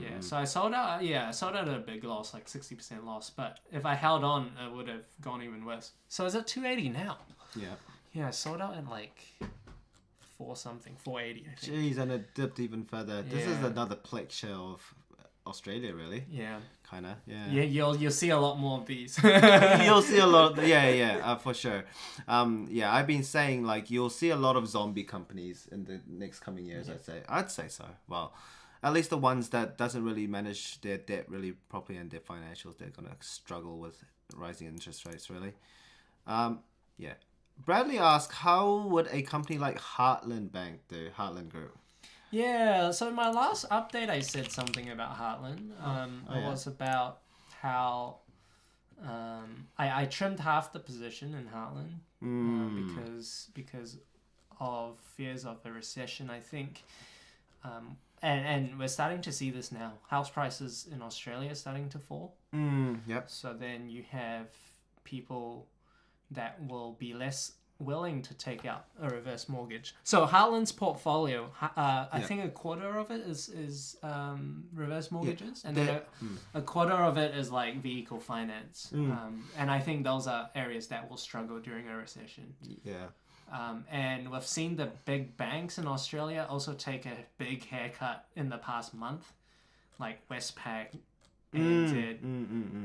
Yeah, so I sold out. Yeah, I sold out at a big loss, like 60% loss. But if I held on, it would have gone even worse. So is it 280 now? Yeah. Yeah, I sold out at like 480. I think. Jeez, and it dipped even further. This is another Plex share of Australia, really. Yeah. Kinda, yeah. Yeah, you'll see a lot more of these. You'll see a lot. For sure. Yeah, I've been saying like you'll see a lot of zombie companies in the next coming years. I'd say so. Well, at least the ones that doesn't really manage their debt really properly and their financials, they're gonna struggle with rising interest rates. Really. Yeah. Bradley asked, how would a company like Heartland Bank do? Heartland Group. Yeah, so my last update I said something about Heartland. It was about how I trimmed half the position in Heartland because of fears of a recession, I think. And we're starting to see this now. House prices in Australia are starting to fall. Yep. So then you have people that will be less willing to take out a reverse mortgage. So Heartland's portfolio, I think a quarter of it is reverse mortgages, and then a quarter of it is like vehicle finance. And I think those are areas that will struggle during a recession. Yeah. And we've seen the big banks in Australia also take a big haircut in the past month, like Westpac, ANZ,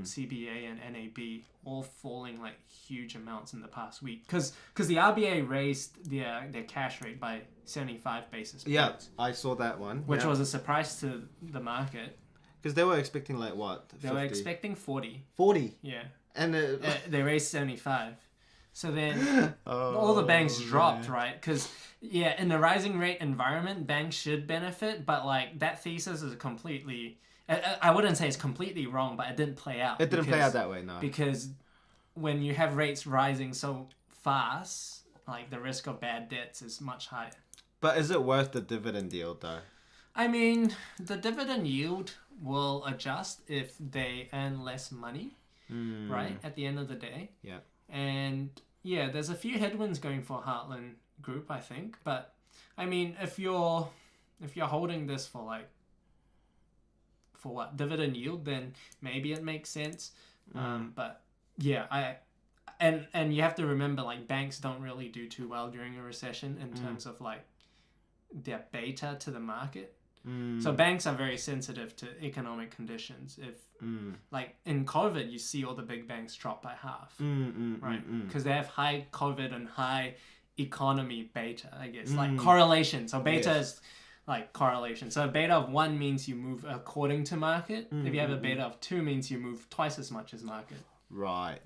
CBA and NAB all falling like huge amounts in the past week because the RBA raised their cash rate by 75 basis points. Yeah, I saw that one. Which was a surprise to the market. Because they were expecting like what? 50? They were expecting 40. 40? Yeah. And they raised 75. So then all the banks dropped, right? Because, yeah, in the rising rate environment, banks should benefit, but like that thesis is completely... I wouldn't say it's completely wrong, but it didn't play out. It didn't play out that way, no. Because when you have rates rising so fast, like the risk of bad debts is much higher. But is it worth the dividend yield though? I mean, the dividend yield will adjust if they earn less money, right? At the end of the day. Yeah. And yeah, there's a few headwinds going for Heartland Group, I think. But I mean, if you're holding this for like dividend yield, then maybe it makes sense. But yeah, and you have to remember like banks don't really do too well during a recession in terms of like their beta to the market. So banks are very sensitive to economic conditions. If like in COVID, you see all the big banks drop by half, right? Because they have high COVID and high economy beta, I guess, like correlation. So beta is like correlation. So a beta of 1 means you move according to market. If you have a beta of 2 means you move twice as much as market. Right.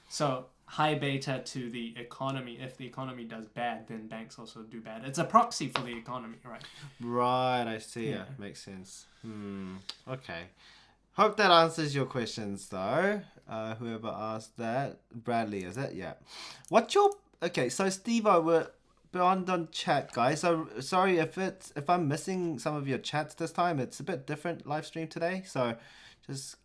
So high beta to the economy. If the economy does bad, then banks also do bad. It's a proxy for the economy, right? Right, I see. Yeah, makes sense. Okay. Hope that answers your questions though. Whoever asked that. Bradley, is it? Yeah. Okay, so Steve-O, we're beyond on chat, guys. So sorry if I'm missing some of your chats this time. It's a bit different live stream today, so just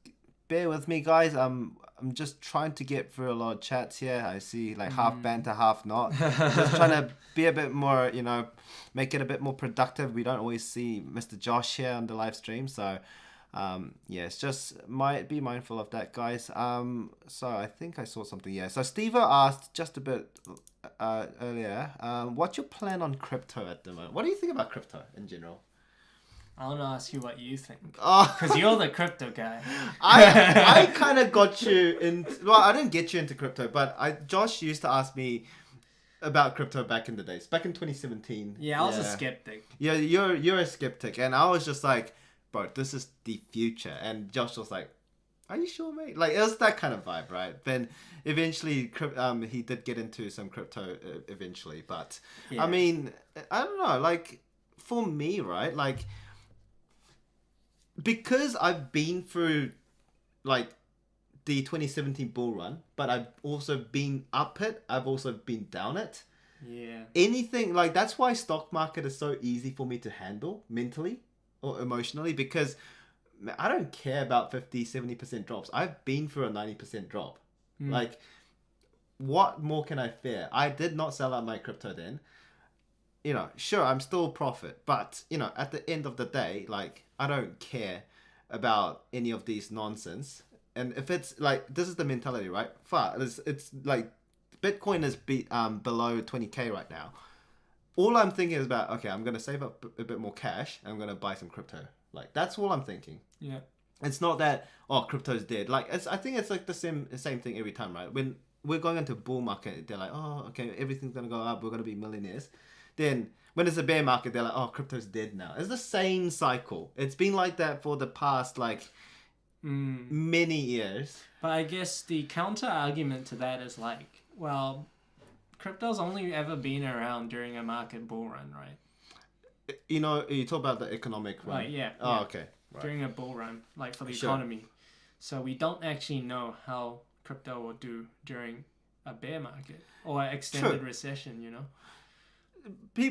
bear with me, guys. I'm just trying to get through a lot of chats here. I see like half banter, half not. Just trying to be a bit more, make it a bit more productive. We don't always see Mr. Josh here on the live stream, so it's just be mindful of that, guys. So I think I saw something. Yeah. So Steve asked just a bit earlier. What's your plan on crypto at the moment? What do you think about crypto in general? I want to ask you what you think. Oh, Because you're the crypto guy. I kind of got you in. Well, I didn't get you into crypto, but Josh used to ask me about crypto back in the days, back in 2017. Yeah, I was a skeptic. Yeah, you're a skeptic, and I was just like, bro, this is the future. And Josh was like, are you sure, mate? Like, it was that kind of vibe, right? Then eventually, he did get into some crypto eventually, but Yeah. I mean, I don't know. Like, for me, right? Like, because I've been through like the 2017 bull run, but I've also been up it. I've also been down it. Yeah. Anything like that's why stock market is so easy for me to handle mentally or emotionally, because I don't care about 50-70% drops. I've been through a 90% drop. Like, what more can I fear? I did not sell out my crypto then. You know, sure, I'm still profit, but you know, at the end of the day, like, I don't care about any of these nonsense. And if it's like, this is the mentality, right? It's like Bitcoin is below 20K right now. All I'm thinking is about, okay, I'm going to save up a bit more cash and I'm going to buy some crypto. Like, that's all I'm thinking. Yeah. It's not that, oh, crypto's dead. Like, I think it's like the same thing every time, right? When we're going into a bull market, they're like, oh, okay, everything's going to go up. We're going to be millionaires. Then when it's a bear market, they're like, oh, crypto's dead now. It's the same cycle. It's been like that for the past, like, many years. But I guess the counter argument to that is like, well, crypto's only ever been around during a market bull run, right? You know, you talk about the economic run. Right, yeah. Oh, yeah. okay. Right. During a bull run, like for the Sure. economy. So we don't actually know how crypto will do during a bear market or an extended recession, you know?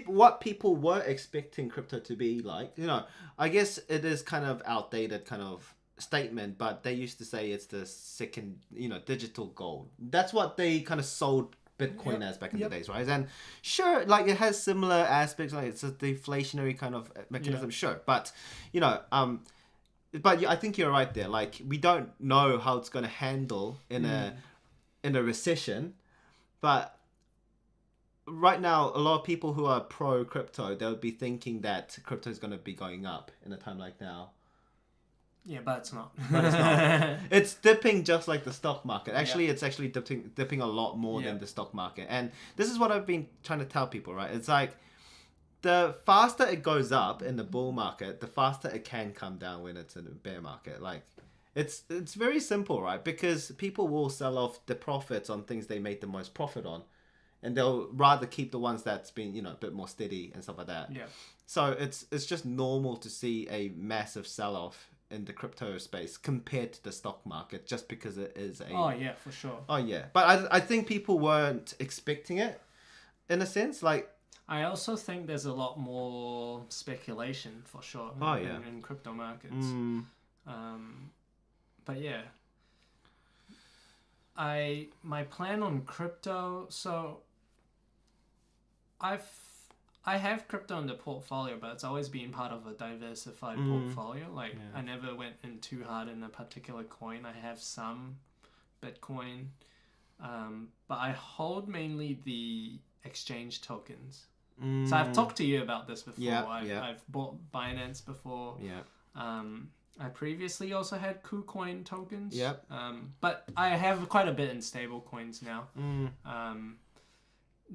What people were expecting crypto to be like, you know, I guess it is kind of outdated kind of statement, but they used to say it's the second, you know, digital gold. That's what they kind of sold Bitcoin as back in the days, right? And sure, like, it has similar aspects, like it's a deflationary kind of mechanism, sure, but you know, but I think you're right there. Like, we don't know how it's going to handle in a recession, but right now, a lot of people who are pro crypto, they'll be thinking that crypto is going to be going up in a time like now. Yeah, but it's not. But it's not. It's dipping just like the stock market. Actually, it's actually dipping a lot more than the stock market. And this is what I've been trying to tell people, right? It's like, the faster it goes up in the bull market, the faster it can come down when it's in a bear market. Like, it's very simple, right? Because people will sell off the profits on things they made the most profit on, and they'll rather keep the ones that's been, you know, a bit more steady and stuff like that. Yeah. So it's just normal to see a massive sell-off in the crypto space compared to the stock market, just because it is a... Oh, yeah, for sure. Oh, yeah. But I think people weren't expecting it, in a sense. Like, I also think there's a lot more speculation, for sure, in crypto markets. But yeah, my plan on crypto, so I have crypto in the portfolio, but it's always been part of a diversified portfolio. Like, I never went in too hard in a particular coin. I have some Bitcoin, but I hold mainly the exchange tokens. So I've talked to you about this before. I've bought Binance before. I previously also had KuCoin tokens. But I have quite a bit in stable coins now.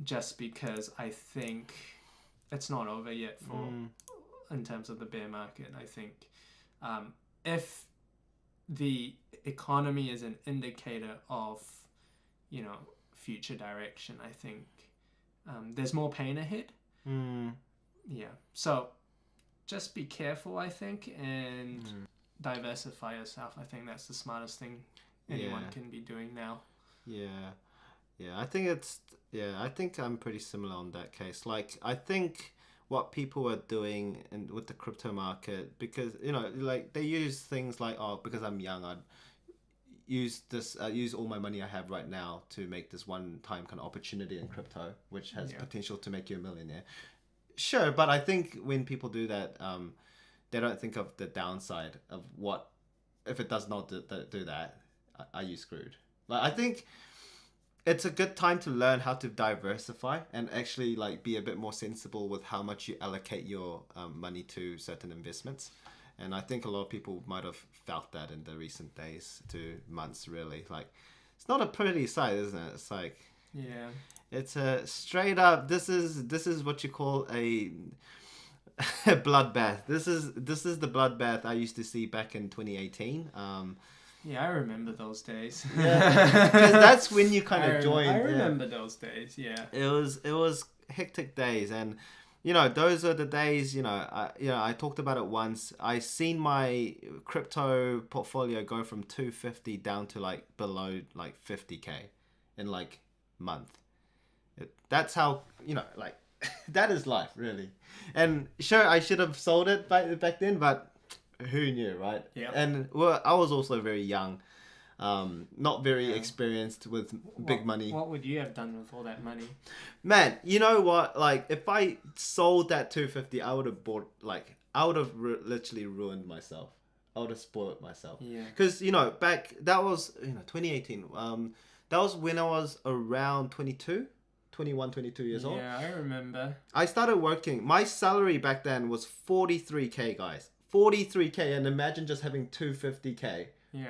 Just because I think it's not over yet in terms of the bear market. I think if the economy is an indicator of, you know, future direction, I think there's more pain ahead. Yeah. So just be careful, I think, and diversify yourself. I think that's the smartest thing anyone can be doing now. I think I'm pretty similar on that case. Like, I think what people are doing with the crypto market, because, you know, like, they use things like, oh, because I'm young, I'd use all my money I have right now to make this one-time kind of opportunity in crypto, which has potential to make you a millionaire. Sure, but I think when people do that, they don't think of the downside of what if it does not do that. Are you screwed? Like, I think it's a good time to learn how to diversify and actually like be a bit more sensible with how much you allocate your money to certain investments. And I think a lot of people might have felt that in the recent days to months, really. Like, it's not a pretty sight, isn't it? It's like, Yeah. it's a straight up. This is what you call a bloodbath. This is the bloodbath I used to see back in 2018. Yeah, I remember those days. Yeah, because that's when you kind of joined. I remember those days. Yeah. It was hectic days, and those are the days. I talked about it once. I seen my crypto portfolio go from 250 down to like below like 50K in like month. That's how like that is life, really. And sure, I should have sold it back then, but who knew, right? Yeah. And well, I was also very young, not very experienced with big money. What would you have done with all that money? Man, you know what? Like, if I sold that 250, I would have literally ruined myself. I would have spoiled myself. Yeah. Because back that was 2018. That was when I was around 21, 22 years old. Yeah, I remember. I started working. My salary back then was 43K, guys. 43K, and imagine just having 250K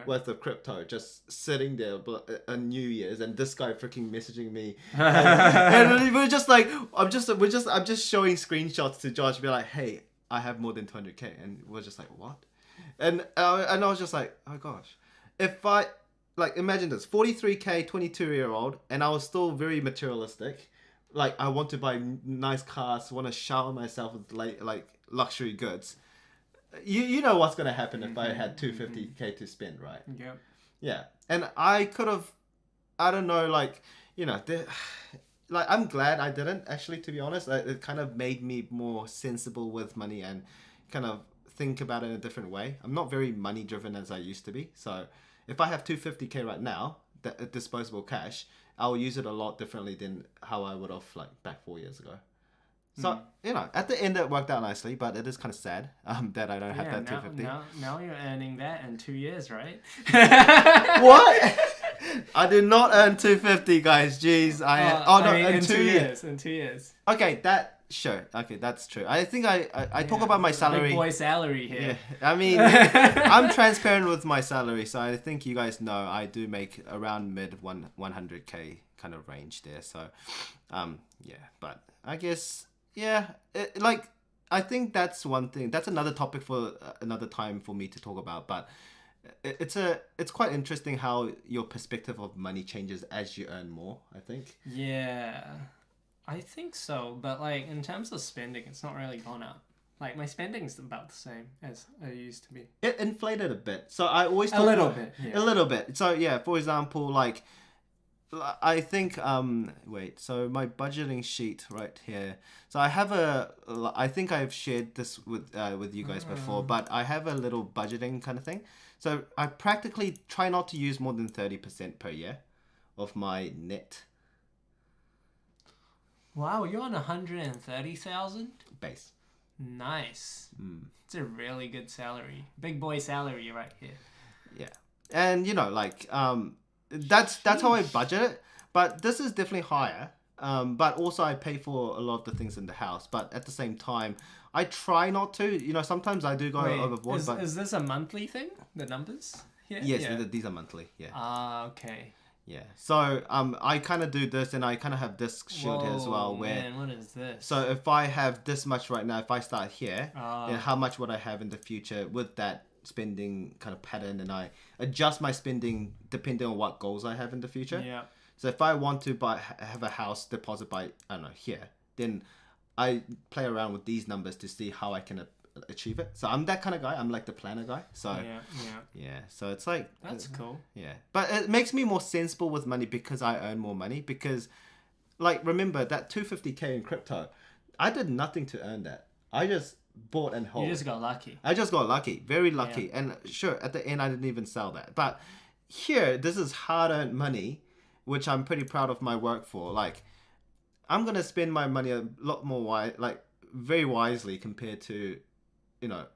worth of crypto just sitting there on New Year's, and this guy freaking messaging me, and we're just like, I'm just showing screenshots to Josh, be like, hey, I have more than 200K, and we're just like, what? And I was just like, oh gosh, if I like imagine this, 43K, 22-year-old, and I was still very materialistic. Like, I want to buy nice cars, want to shower myself with like luxury goods. You know what's gonna happen if I had 250K to spend, right? Yeah. Yeah, and I could have, I don't know, like I'm glad I didn't actually. To be honest, it kind of made me more sensible with money and kind of think about it in a different way. I'm not very money driven as I used to be. So if I have 250K right now, that disposable cash, I'll use it a lot differently than how I would have like back 4 years ago. So, at the end it worked out nicely, but it is kind of sad that I don't have that 250. Now you're earning that in 2 years, right? What? I did not earn 250, guys. Jeez. In 2 years. In 2 years. Okay, Okay, that's true. I think I talk about my salary. Big boy salary here. Yeah, I mean, I'm transparent with my salary, so I think you guys know I do make around mid 100K kind of range there. So, but I guess. Yeah, I think that's one thing. That's another topic for another time for me to talk about. But it's quite interesting how your perspective of money changes as you earn more, I think. Yeah, I think so. But like in terms of spending, it's not really gone up. Like my spending's about the same as it used to be. It inflated a bit. So I always talk a little bit. Yeah. A little bit. So yeah, for example, like. I think so my budgeting sheet right here. So I think I've shared this with you guys before, but I have a little budgeting kind of thing. So I practically try not to use more than 30% per year of my net. Wow, you're on 130,000 base. Nice. It's a really good salary. Big boy salary right here. Yeah. And that's how I budget it, but this is definitely higher. But also I pay for a lot of the things in the house, but at the same time, I try not to. Sometimes I do go overboard. Is this a monthly thing? The numbers? Yeah. Yes, these are monthly. Yeah. Ah, okay. Yeah. So I kind of do this, and I kind of have this shield here as well. Man, what is this? So if I have this much right now, if I start here, then how much would I have in the future with that spending kind of pattern, and I adjust my spending depending on what goals I have in the future. Yeah. So if I want to have a house deposit by, I don't know, here, then I play around with these numbers to see how I can achieve it. So I'm that kind of guy. I'm like the planner guy. So yeah. So it's like that's cool. Yeah, but it makes me more sensible with money because I earn more money. Because, like, remember that 250K in crypto, I did nothing to earn that. I just bought and hold. You just got lucky. I just got lucky, very lucky. Yeah. And sure, at the end, I didn't even sell that. But here, this is hard-earned money, which I'm pretty proud of my work for. Like, I'm gonna spend my money a lot more very wisely compared to,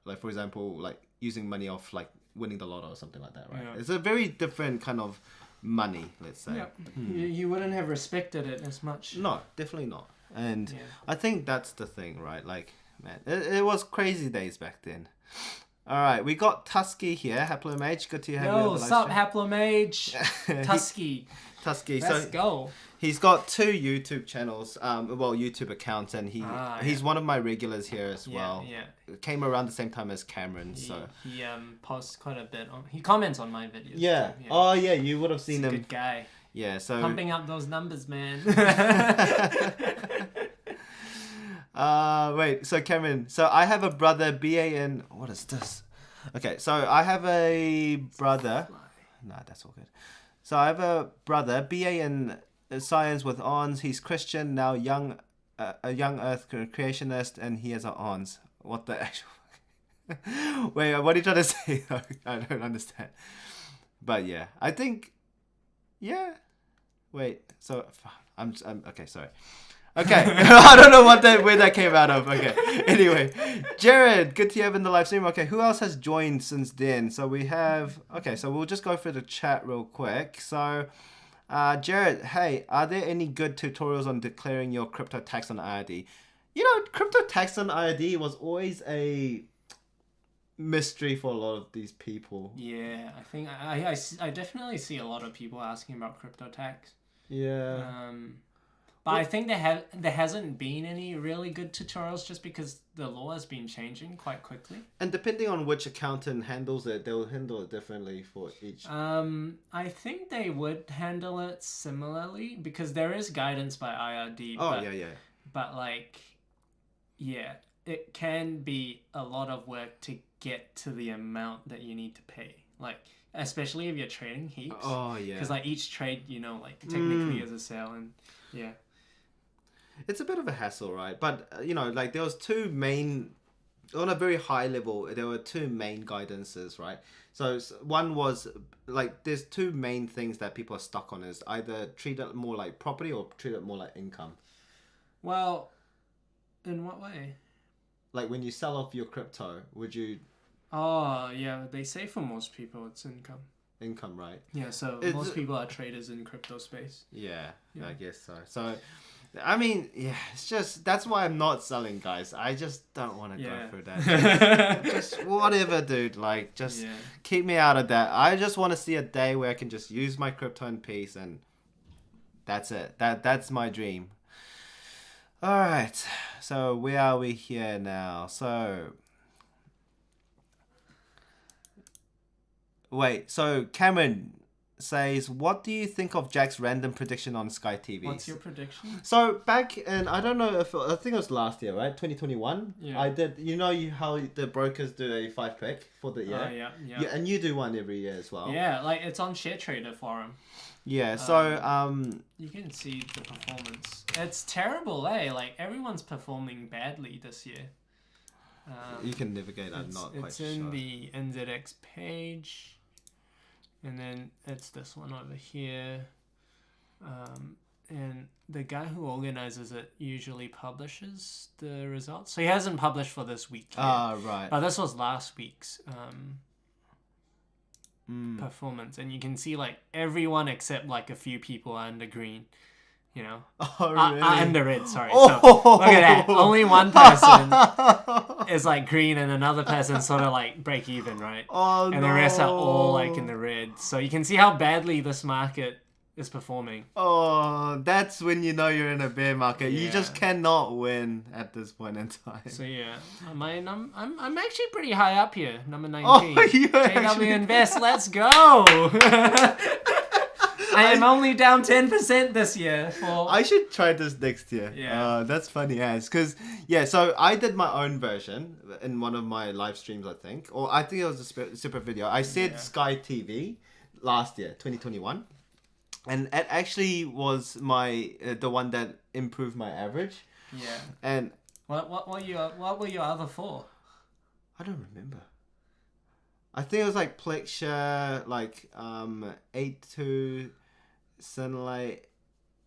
like, for example, like using money off like winning the lotto or something like that, right? Yeah. It's a very different kind of money, let's say. Yep. You wouldn't have respected it as much. No, definitely not. And Yeah. I think that's the thing, right? Like, man, it was crazy days back then. All right, we got Tusky here. Haplomage, good to have you. Yo, on the sup, live Haplomage? Tusky. Tusky. Let's So go. he's got 2 YouTube channels, YouTube accounts, and he's one of my regulars here as well. Yeah. Came around the same time as Cameron, so He posts quite a bit on. He comments on my videos. yeah. Too, Oh yeah, you would have He's seen a him. good guy. Yeah, so Pumping up those numbers, man. wait, so Cameron, so I have a brother, BAN. What is this? Okay, so I have a brother. Nah, that's all good. So I have a brother, BA in science with ons. He's Christian now, a young Earth creationist, and he has an ons. What the actual? Wait, what are you trying to say? I don't understand. But yeah, I think, yeah. Wait, so I'm okay. Sorry. Okay, I don't know where that came out of. Okay, anyway, Jared, good to have in the live stream. Okay, who else has joined since then? So we have. Okay, so we'll just go through the chat real quick. So, Jared, hey, are there any good tutorials on declaring your crypto tax on IRD? You know, crypto tax on IRD was always a mystery for a lot of these people. Yeah, I think I definitely see a lot of people asking about crypto tax. Yeah. But I think there hasn't been any really good tutorials just because the law has been changing quite quickly. And depending on which accountant handles it, they'll handle it differently for each. I think they would handle it similarly because there is guidance by IRD. Oh, yeah. But like, yeah, it can be a lot of work to get to the amount that you need to pay. Like, especially if you're trading heaps. Oh, yeah. Because like each trade, like technically is a sale and yeah. It's a bit of a hassle, right? But, like there was 2 main, on a very high level, there were 2 main guidances, right? So one was, like, there's 2 main things that people are stuck on is either treat it more like property or treat it more like income. Well, in what way? Like when you sell off your crypto, would you... Oh, yeah, they say for most people it's income. Income, right? Yeah, so most people are traders in crypto space. Yeah, I guess so. So... I mean, yeah, it's just, that's why I'm not selling, guys. I just don't want to go through that. Just whatever, dude. Like, just keep me out of that. I just want to see a day where I can just use my crypto in peace, and that's it. That's my dream. All right. So where are we here now? So, wait. So Cameron says, what do you think of Jack's random prediction on Sky TV? What's your prediction? So back in, I don't know if, I think it was last year, right? 2021. Yeah. I did, how the brokers do a 5-pick for the year? Yeah. And you do one every year as well. Yeah, like it's on ShareTrader forum. Yeah, so you can see the performance. It's terrible, eh? Like everyone's performing badly this year. you can navigate. I'm not quite sure. It's in the NZX page. And then it's this one over here. And the guy who organizes it usually publishes the results. So he hasn't published for this week yet. Right. But this was last week's performance. And you can see like everyone except like a few people are under green. Oh, really? Under red, sorry. So, look at that. Only one person is like green and another person sort of like break even, right? Oh, and the rest are all like in the red. So you can see how badly this market is performing. Oh, that's when you know you're in a bear market. You just cannot win at this point in time. So yeah, I'm actually pretty high up here, number 19. Oh, you JW Invest, let's go! I am only down 10% this year. I should try this next year. Yeah. That's funny as. Because, so I did my own version in one of my live streams, I think. Or I think it was a super video. I said Sky TV last year, 2021. And it actually was the one that improved my average. Yeah. And... What were your other 4? I don't remember. I think it was like Plexure, like 8-2... Sunlight,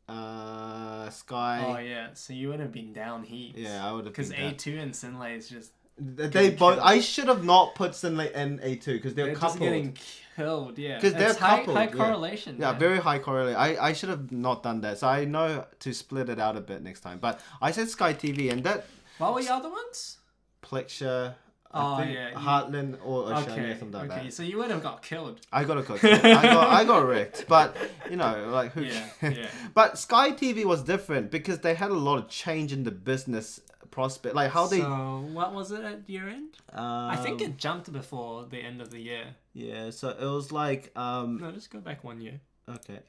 Sky. Oh yeah, so you would have been down heaps. Yeah, I would have. Because A2 and Sunlight is just They both. I should have not put Sinley in A2 because they're They're coupled. just getting killed, yeah. Because they're It's high, coupled. high correlation. Yeah, very high correlation. I should have not done that. So I know to split it out a bit next time. But I said Sky TV and that. What were the other ones? Plexure. Oh, I think yeah, Heartland or Oceania, Okay, something like that. so you would have got killed. I got a cook. I got wrecked. But you know, like who? Yeah. But Sky TV was different because they had a lot of change in the business prospect, like how they. So what was it at year end? I think it jumped before the end of the year. Yeah, so it was like. No, just go back 1 year. Okay.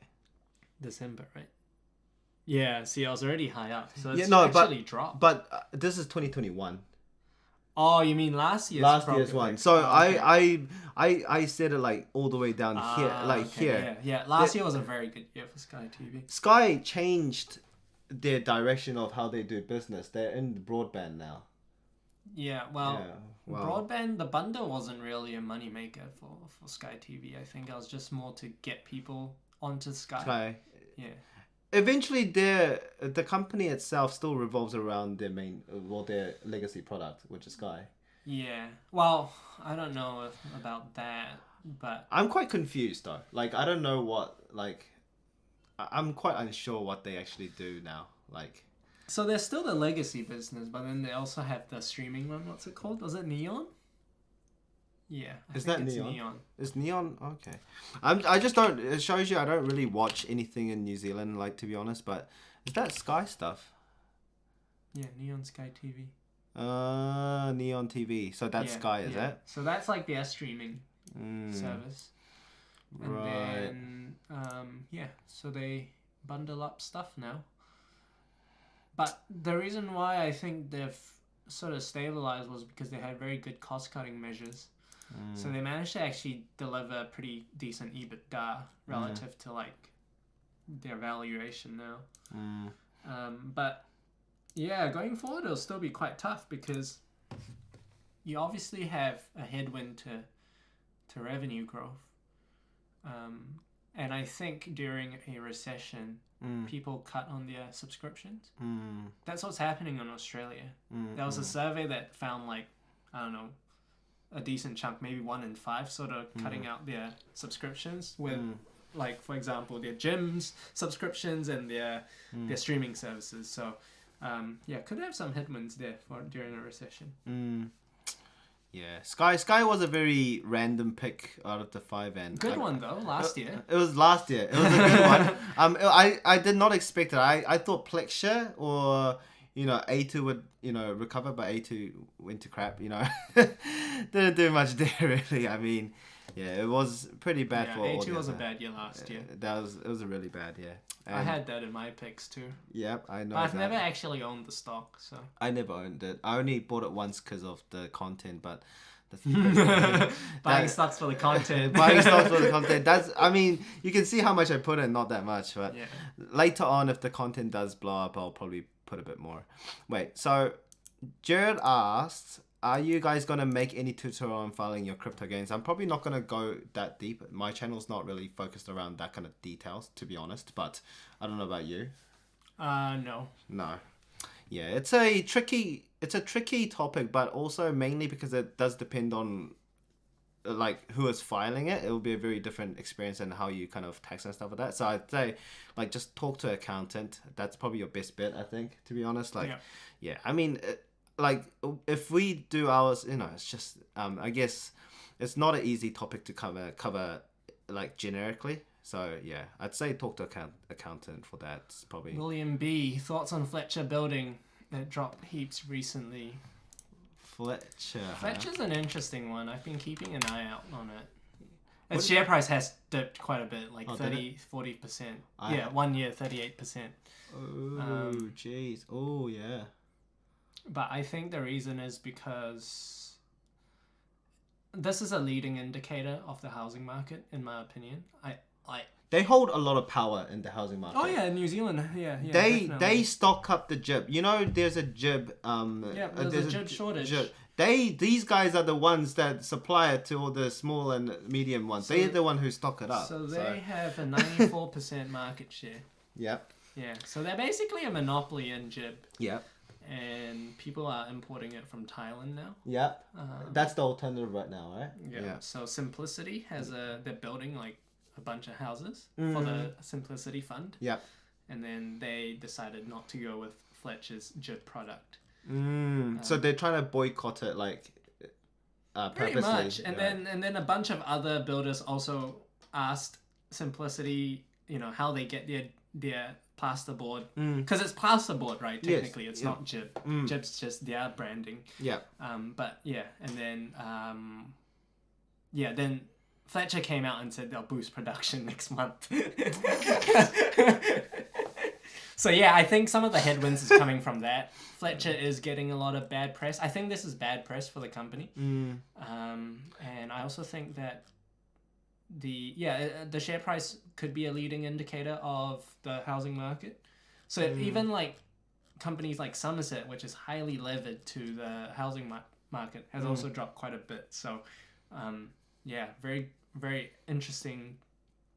December, right? Yeah. See, I was already high up, so it's actually dropped. But this is 2021. Oh, you mean last year's? Last year's one. So okay. I said it like all the way down here, like okay, here. Yeah. Last year was a very good year for Sky TV. Sky changed their direction of how they do business. They're in the broadband now. Yeah, well, broadband, the bundle wasn't really a moneymaker for Sky TV. I think it was just more to get people onto Sky. Yeah. Eventually, the company itself still revolves around their their legacy product, which is Sky. Yeah. Well, I don't know about that, but I'm quite confused though. Like, I don't know what I'm quite unsure what they actually do now. Like, so there's still the legacy business, but then they also have the streaming one. What's it called? Was it Neon? Yeah. Is that Neon? Is Neon okay? I just don't. It shows you I don't really watch anything in New Zealand, like, to be honest. But is that Sky stuff? Yeah, Neon Sky TV. Neon TV. So that's Sky, is it? So that's like their streaming service. And Right. then so they bundle up stuff now. But the reason why I think they've sort of stabilized was because they had very good cost-cutting measures. So they managed to actually deliver pretty decent EBITDA relative to like their valuation now. But yeah, going forward it'll still be quite tough because you obviously have a headwind to revenue growth. And I think during a recession, people cut on their subscriptions. That's what's happening in Australia. There was a survey that found like, I don't know, a decent chunk, maybe 1 in 5, sort of cutting out their subscriptions with, like, for example, their gyms subscriptions and their streaming services. So, could have some headwinds there during a recession. Yeah, Sky was a very random pick out of the 5 and good one though. Last year. It was last year. It was a good one. I did not expect it. I thought Plexure or A2 would recover, but A2 went to crap. Didn't do much there really. I mean, yeah, it was pretty bad for all. A2 was a bad year last year. It was a really bad year. I had that in my picks too. Yep, I know. But I've never actually owned the stock, so. I never owned it. I only bought it once because of the content, but buying stocks for the content. Buying stocks for the content. That's. I mean, you can see how much I put in. Not that much, but later on, if the content does blow up, I'll probably put a bit more. Wait. So, Jared asked, "Are you guys gonna make any tutorial on filing your crypto gains?" I'm probably not gonna go that deep. My channel's not really focused around that kind of details, to be honest. But I don't know about you. No. No. Yeah, it's a tricky topic, but also mainly because it does depend on like who is filing it. It will be a very different experience and how you kind of tax and stuff like that. So I'd say like just talk to an accountant. That's probably your best bet, I think, to be honest. Like, yeah. I mean, like if we do ours, it's just I guess it's not an easy topic to cover like generically. So yeah, I'd say talk to accountant for that. It's probably William B. Thoughts on Fletcher building that dropped heaps recently. Fletcher's an interesting one. I've been keeping an eye out on it. Its share price has dipped quite a bit, like 40%. Yeah, 1 year, 38%. Oh, jeez. Oh, yeah. But I think the reason is because this is a leading indicator of the housing market, in my opinion. They hold a lot of power in the housing market. Oh yeah, New Zealand. Yeah. They stock up the jib. There's a jib. There's a jib shortage. These guys are the ones that supply it to all the small and medium ones. They're the one who stock it up. So they have a 94% market share. Yep. Yeah. So they're basically a monopoly in jib. Yep. and people are importing it from Thailand now. Yep. That's the alternative right now, right? Yeah. So Simplicity they're building like a bunch of houses for the Simplicity Fund. Yep. And then they decided not to go with Fletcher's JIT product. So they're trying to boycott it, like, pretty purposely. much. And then a bunch of other builders also asked Simplicity, how they get their plasterboard, because it's plasterboard, right? Technically, it's not JIT. JIT's just their branding. Yeah. But yeah, and then then Fletcher came out and said they'll boost production next month. So yeah, I think some of the headwinds is coming from that. Fletcher is getting a lot of bad press. I think this is bad press for the company. And I also think that the share price could be a leading indicator of the housing market. So even like companies like Somerset, which is highly levered to the housing market, has also dropped quite a bit. So very, very interesting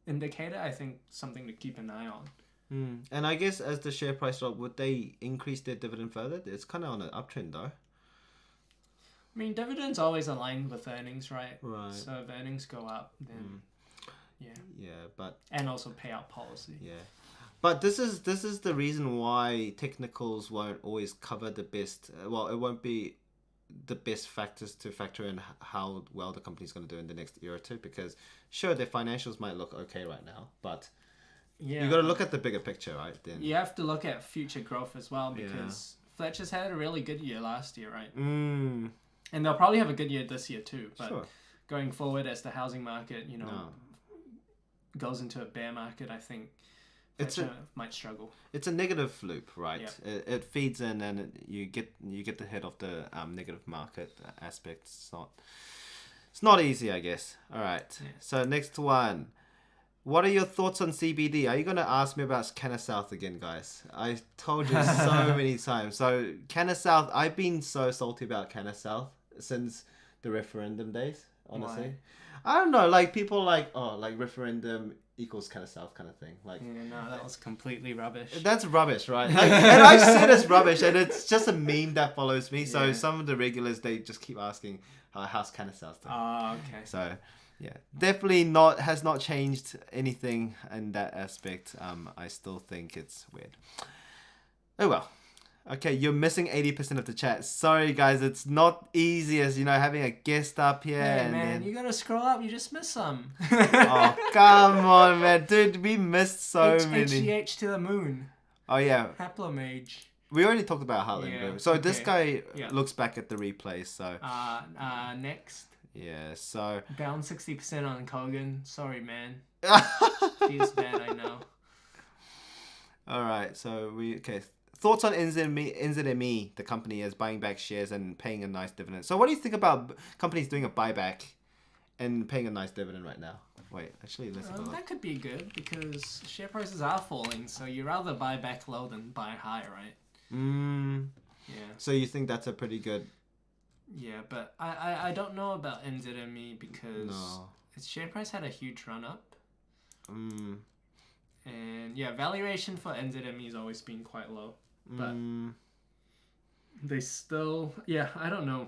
indicator. I think something to keep an eye on. And I guess as the share price drop, would they increase their dividend further? It's kind of on an uptrend though. I mean, dividends always aligned with earnings, right? Right. So if earnings go up, then and also payout policy. Yeah, but this is the reason why technicals won't always cover the best. It won't be the best factors to factor in how well the company's going to do in the next year or two. Because sure, their financials might look okay right now, but you got to look at the bigger picture, right? Then you have to look at future growth as well, because Fletcher's had a really good year last year, right? And they'll probably have a good year this year too. But going forward, as the housing market, goes into a bear market, I think Fletcher might struggle. It's a negative loop, right? Yeah. It feeds in, and you get the hit of the negative market aspect. It's not easy, I guess. All right. Yeah. So next one. What are your thoughts on CBD? Are you going to ask me about Canna South again, guys? I told you so many times. So Canna South, I've been so salty about Canna South since the referendum days, honestly. Why? I don't know, like people like referendum equals Canna South kind of thing. Like, that was completely rubbish. That's rubbish, right? Like, and I've said it's rubbish, and it's just a meme that follows me. So some of the regulars, they just keep asking, how's Canna South doing? Oh, okay. So yeah, definitely has not changed anything in that aspect. I still think it's weird. Oh well. Okay, you're missing 80% of the chat. Sorry guys, it's not easy as having a guest up here. Hey man, you gotta scroll up. You just missed some. Oh come on, man, dude, we missed so many. HGH to the moon. Oh yeah. Haplomage. We already talked about Heartland. So this guy looks back at the replay. So next. Yeah. So down 60% on Kogan. Sorry, man. Feels bad, I know. All right. So thoughts on NZME, the company, is buying back shares and paying a nice dividend. So what do you think about companies doing a buyback and paying a nice dividend right now? Wait, actually, let's go. That could be good because share prices are falling, so you'd rather buy back low than buy high, right? Yeah. So you think that's a pretty good... Yeah, but I don't know about NZME because its share price had a huge run up. And yeah, valuation for NZME has always been quite low. But they still... Yeah, I don't know.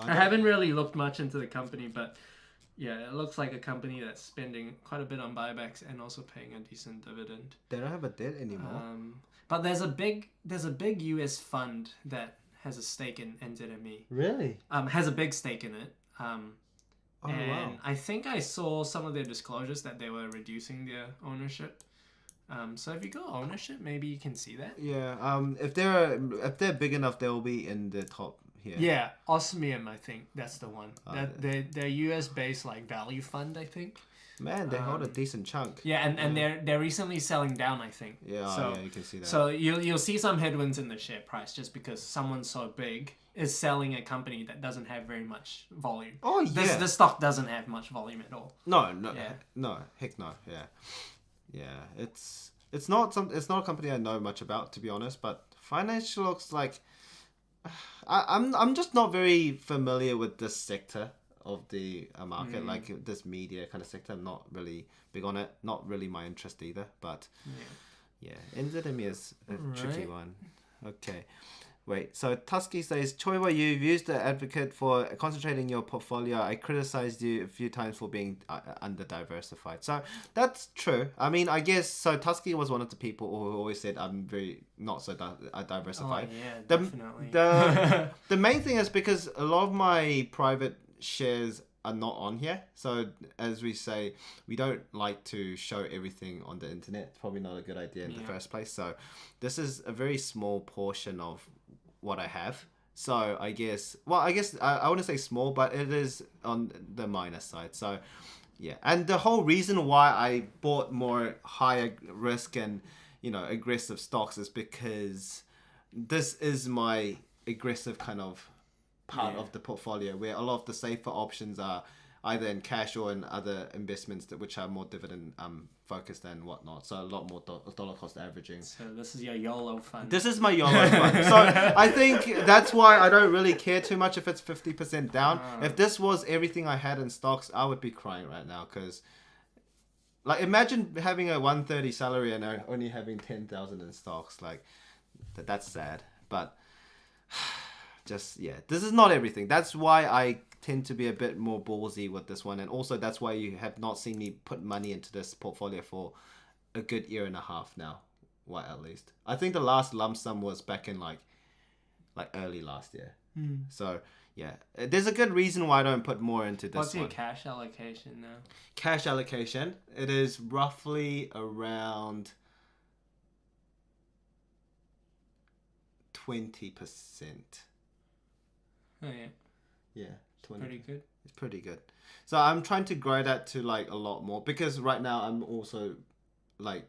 I haven't really looked much into the company, but yeah, it looks like a company that's spending quite a bit on buybacks and also paying a decent dividend. They don't have a debt anymore. But there's a big US fund that has a stake in NZME. Really? Has a big stake in it. Wow. I think I saw some of their disclosures that they were reducing their ownership. So if you go ownership, maybe you can see that. Yeah. If they're big enough, they'll be in the top here. Yeah, Osmium, I think that's the one. They're US based like value fund, I think. Man, they hold a decent chunk. Yeah, and they're recently selling down, I think. Yeah, you can see that. So you'll see some headwinds in the share price just because someone so big is selling a company that doesn't have very much volume. Oh yeah. This stock doesn't have much volume at all. No, heck no. Yeah. It's not a company I know much about, to be honest, but financial looks like I'm just not very familiar with this sector of the market, like this media kind of sector. I'm not really big on it. Not really my interest either. But yeah, NZME is a tricky one. Okay, Wait, so Tusky says, Choiboy, you've used the advocate for concentrating your portfolio. I criticized you a few times for being under-diversified. So that's true. I mean, I guess, so Tusky was one of the people who always said I'm very not so diversified. Oh, yeah, The, definitely. the main thing is because a lot of my private shares are not on here. So as we say, we don't like to show everything on the internet. It's probably not a good idea in the first place. So this is a very small portion of what I have. So I guess I wouldn't say small, but it is on the minus side. So yeah, and the whole reason why I bought more higher risk and aggressive stocks is because this is my aggressive kind of part of the portfolio, where a lot of the safer options are either in cash or in other investments which are more dividend focused and whatnot. So a lot more dollar cost averaging. So this is your YOLO fund. This is my YOLO fund. So I think that's why I don't really care too much if it's 50% down. If this was everything I had in stocks, I would be crying right now, because like imagine having a 130 salary and only having 10,000 in stocks. Like that's sad. But just this is not everything. That's why I tend to be a bit more ballsy with this one, and also that's why you have not seen me put money into this portfolio for a good year and a half now. Why, at least I think the last lump sum was back in like early last year. So there's a good reason why I don't put more into this. What's your cash allocation now? Cash allocation, it is roughly around 20%. Oh Yeah, 20. pretty good. It's pretty good. So I'm trying to grow that to like a lot more, because right now I'm also like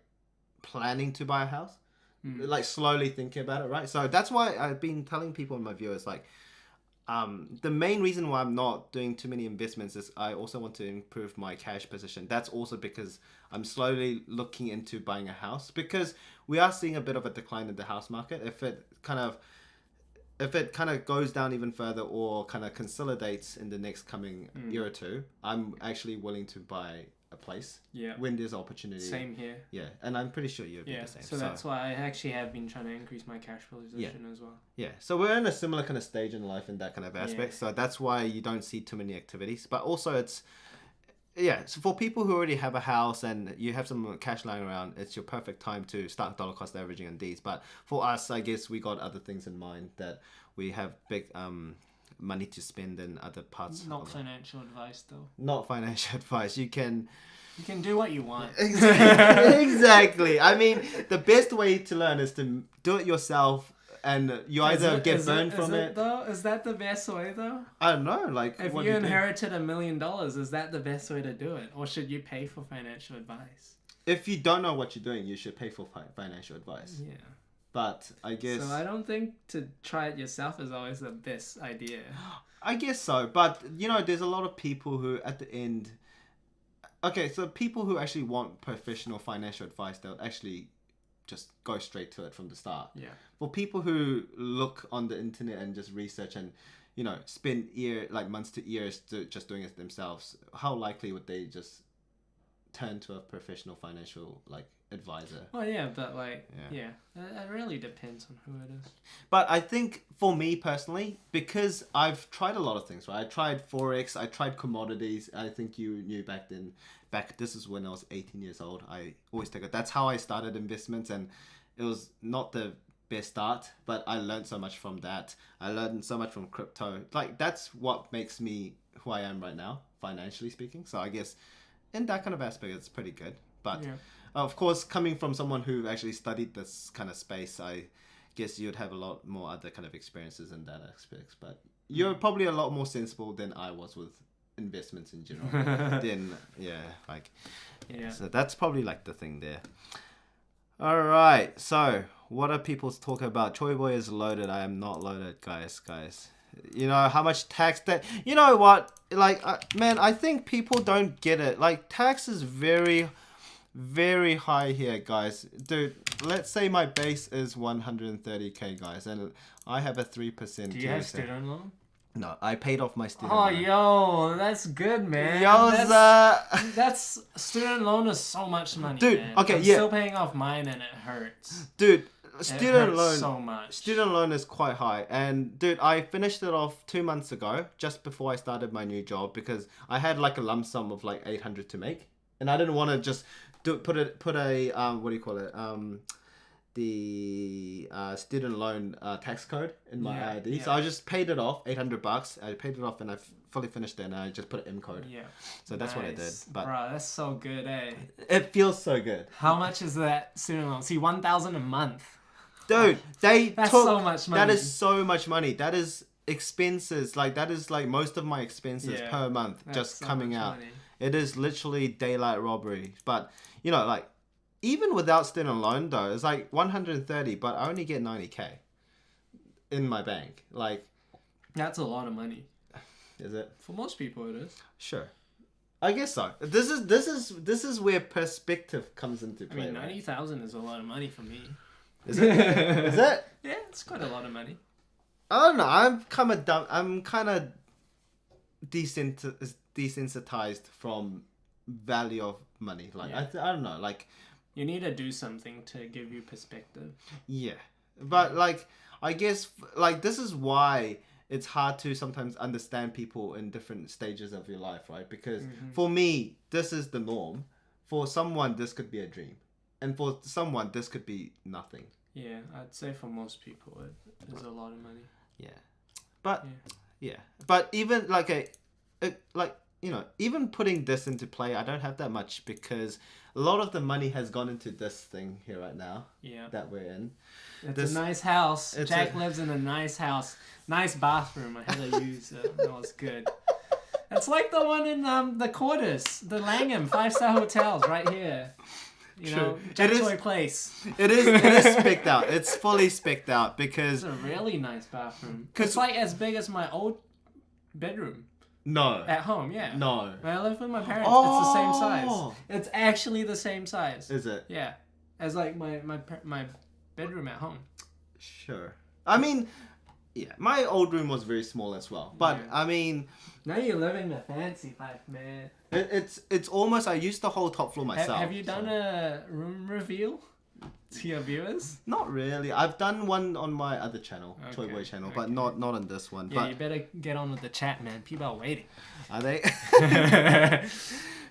planning to buy a house, like slowly thinking about it, right? So that's why I've been telling people in my viewers, like, the main reason why I'm not doing too many investments is I also want to improve my cash position. That's also because I'm slowly looking into buying a house, because we are seeing a bit of a decline in the house market. If it kind of goes down even further or kind of consolidates in the next coming year or two, I'm actually willing to buy a place when there's opportunity. Same here. Yeah, and I'm pretty sure you'd be the same. So that's why I actually have been trying to increase my cash position as well. Yeah, so we're in a similar kind of stage in life in that kind of aspect. So that's why you don't see too many activities. But also it's, so for people who already have a house and you have some cash lying around, it's your perfect time to start dollar cost averaging on these. But for us, I guess we got other things in mind, that we have big money to spend in other parts. Not financial advice though. Not financial advice. You can do what you want. Exactly. I mean, the best way to learn is to do it yourself. And you either get burned from it. Though? Is that the best way though? I don't know. Like, if you inherited $1 million, is that the best way to do it, or should you pay for financial advice? If you don't know what you're doing, you should pay for financial advice. Yeah. But I guess. So I don't think to try it yourself is always the best idea. I guess so, but there's a lot of people who at the end. Okay, so people who actually want professional financial advice, they'll actually just go straight to it from the start. Yeah. For people who look on the internet and just research and, spend months to years just doing it themselves, how likely would they just turn to a professional financial advisor? Well, yeah, but it really depends on who it is. But I think for me personally, because I've tried a lot of things, right? I tried Forex, I tried commodities. I think you knew back then. This is when I was 18 years old. I always take it. That's how I started investments, and it was not the best start, but I learned so much from that. I learned so much from crypto. That's what makes me who I am right now, financially speaking. So I guess in that kind of aspect, it's pretty good. But of course, coming from someone who actually studied this kind of space, I guess you'd have a lot more other kind of experiences in that aspect. But you're probably a lot more sensible than I was with investments in general. So that's probably the thing there. All right, so what are people talking about? Choiboy is loaded. I am not loaded, guys. You know how much tax that, you know what, man, I think people don't get it. Tax is very, very high here, guys. Dude, let's say my base is 130k, guys, and I have a 3%. Do you have student loan? No, I paid off my student loan. loan. Yo, that's good, man. That's student loan is so much money, dude, man. Okay, I'm still paying off mine and it hurts. Dude, student loan. So much. Student loan is quite high, and dude, I finished it off 2 months ago, just before I started my new job, because I had like a lump sum of like 800 to make, and I didn't want to just put a what do you call it, the student loan tax code in my ID. So I just paid it off, $800. I paid it off, and I fully finished it, and I just put an M code. Yeah. So that's what I did. But bro, that's so good, eh? it feels so good. How much is that student loan? See, 1,000 a month. Dude, that's so much money. That is so much money. That is expenses. Like, that is like most of my expenses per month just so coming out. Money. It is literally daylight robbery. But, you know, like, even without student loan though, it's like 130, but I only get 90K in my bank. Like, that's a lot of money. Is it? For most people it is. Sure. I guess so. This is where perspective comes into play. I mean, 90,000 is a lot of money for me. Is it? Is it? Yeah, it's quite a lot of money. I don't know. I'm kind of desensitized from value of money. Like I don't know. Like, you need to do something to give you perspective. Yeah, but like I guess like this is why it's hard to sometimes understand people in different stages of your life, right? Because for me, this is the norm. For someone, this could be a dream. And for someone, this could be nothing. Yeah, I'd say for most people, it is a lot of money. Yeah. But, But even like you know, even putting this into play, I don't have that much because a lot of the money has gone into this thing here right now. Yeah. That we're in. It's a nice house. Jack lives in a nice house. Nice bathroom. I had to use it. That was good. It's like the one in the Quarters, the Langham 5-star hotels right here. You know, Jack Choy Place. It is spec'd out. It's fully spec'd out because it's a really nice bathroom. It's like as big as my old bedroom. No. At home, yeah. No. When I live with my parents, it's the same size. It's actually the same size. Is it? Yeah. As like my bedroom at home. Sure. I mean, yeah, my old room was very small as well. But I mean, now you're living the fancy life, man. It's almost, I used the whole top floor myself. Have you done a room reveal to your viewers? Not really. I've done one on my other channel, Choiboy channel, but not on this one. Yeah, you better get on with the chat, man. People are waiting. Are they?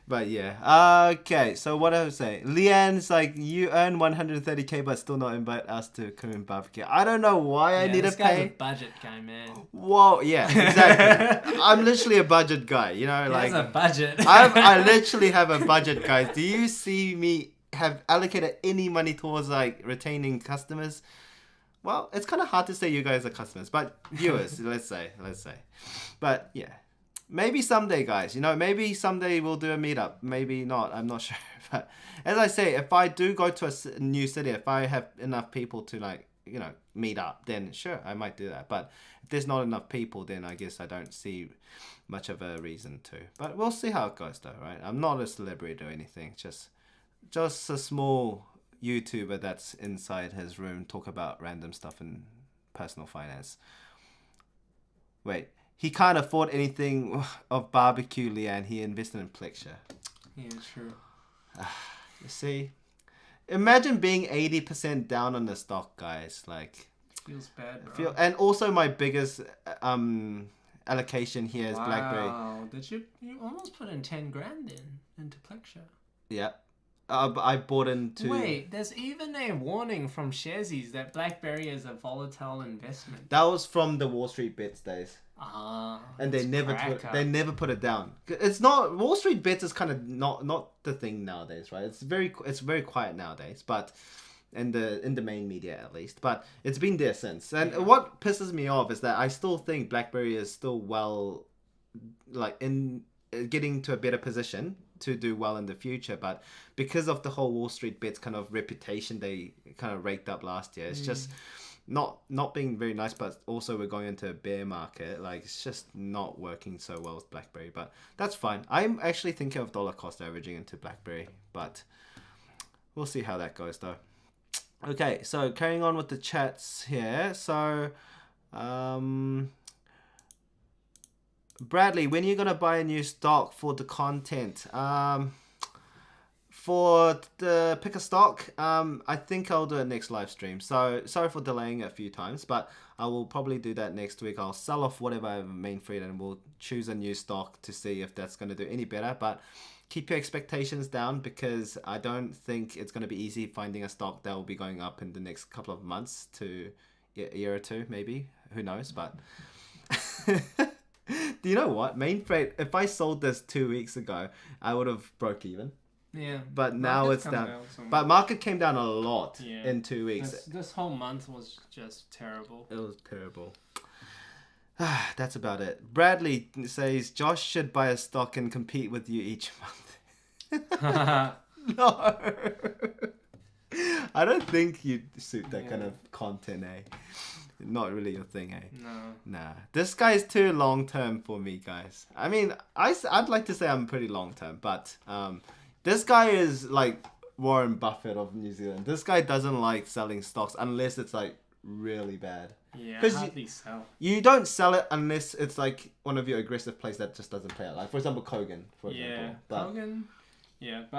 But yeah. Okay, so what I was saying. Leanne's like, you earn 130K but still not invite us to Korean barbecue. I don't know why I need to pay. This guy's a budget guy, man. Whoa, yeah, exactly. I'm literally a budget guy, you know, like. He has a budget. I literally have a budget, guys. Do you see me have allocated any money towards like retaining customers? Well, it's kind of hard to say you guys are customers, but viewers, let's say. But yeah. Maybe someday, guys. You know, maybe someday we'll do a meetup. Maybe not. I'm not sure. But as I say, if I do go to a new city, if I have enough people to like, you know, meet up, then sure, I might do that. But if there's not enough people, then I guess I don't see much of a reason to. But we'll see how it goes, though, right? I'm not a celebrity or anything. Just a small YouTuber that's inside his room talk about random stuff and personal finance. Wait. He can't afford anything of barbecue, Leanne. He invested in Plexure. Yeah, true. You see? Imagine being 80% down on the stock, guys. Like, feels bad, bro. And also my biggest allocation here is BlackBerry. Wow. Did you almost put in 10 grand into Plexure? Yeah. I bought into... Wait, there's even a warning from Sharesies that BlackBerry is a volatile investment. That was from the Wall Street Bets days. And they never put it down. It's not, Wall Street Bets is kind of not the thing nowadays, right? It's very quiet nowadays, but in the main media at least. But it's been there since. And what pisses me off is that I still think BlackBerry is still well, like in getting to a better position to do well in the future, but because of the whole Wall Street Bets kind of reputation they kind of raked up last year, it's just not being very nice. But also we're going into a bear market, like it's just not working so well with BlackBerry, but that's fine. I'm actually thinking of dollar cost averaging into BlackBerry, but we'll see how that goes though. Okay, so carrying on with the chats here. So Bradley, when are you gonna buy a new stock for the content? for the pick a stock, I think I'll do it next live stream. So sorry for delaying it a few times, but I will probably do that next week. I'll sell off whatever I have main feed and we'll choose a new stock to see if that's going to do any better. But keep your expectations down because I don't think it's going to be easy finding a stock that will be going up in the next couple of months to a year or two, maybe. Who knows? But do you know what? Mainframe, if I sold this 2 weeks ago, I would have broke even. Yeah. But now it's down. But market came down a lot in 2 weeks. This whole month was just terrible. It was terrible. That's about it. Bradley says Josh should buy a stock and compete with you each month. No. I don't think you'd suit that kind of content, eh? Not really your thing, eh? No. Nah. This guy is too long term for me, guys. I mean, I'd like to say I'm pretty long term, but this guy is like Warren Buffett of New Zealand. This guy doesn't like selling stocks unless it's like really bad. Yeah, hardly sell. You don't sell it unless it's like one of your aggressive plays that just doesn't play out. Like for example, Kogan. Kogan. Yeah, but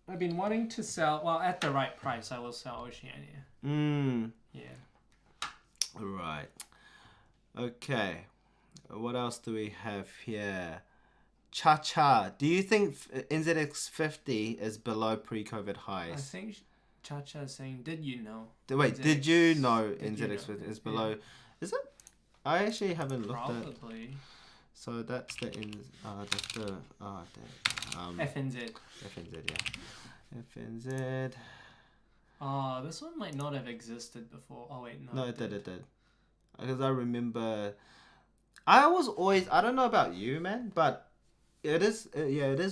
I've been wanting to sell. Well, at the right price, I will sell Oceania. Yeah. Right. Okay. What else do we have here? Cha-Cha. Do you think NZX 50 is below pre-COVID highs? I think Cha-Cha is saying, did you know? Wait, did you know NZX 50 is below? Yeah. Is it? I actually haven't looked at. Probably. So that's the FNZ. FNZ, yeah. FNZ. Oh, this one might not have existed before. Oh wait, no. No, it did. Because I remember, I was always, I don't know about you, man, but it is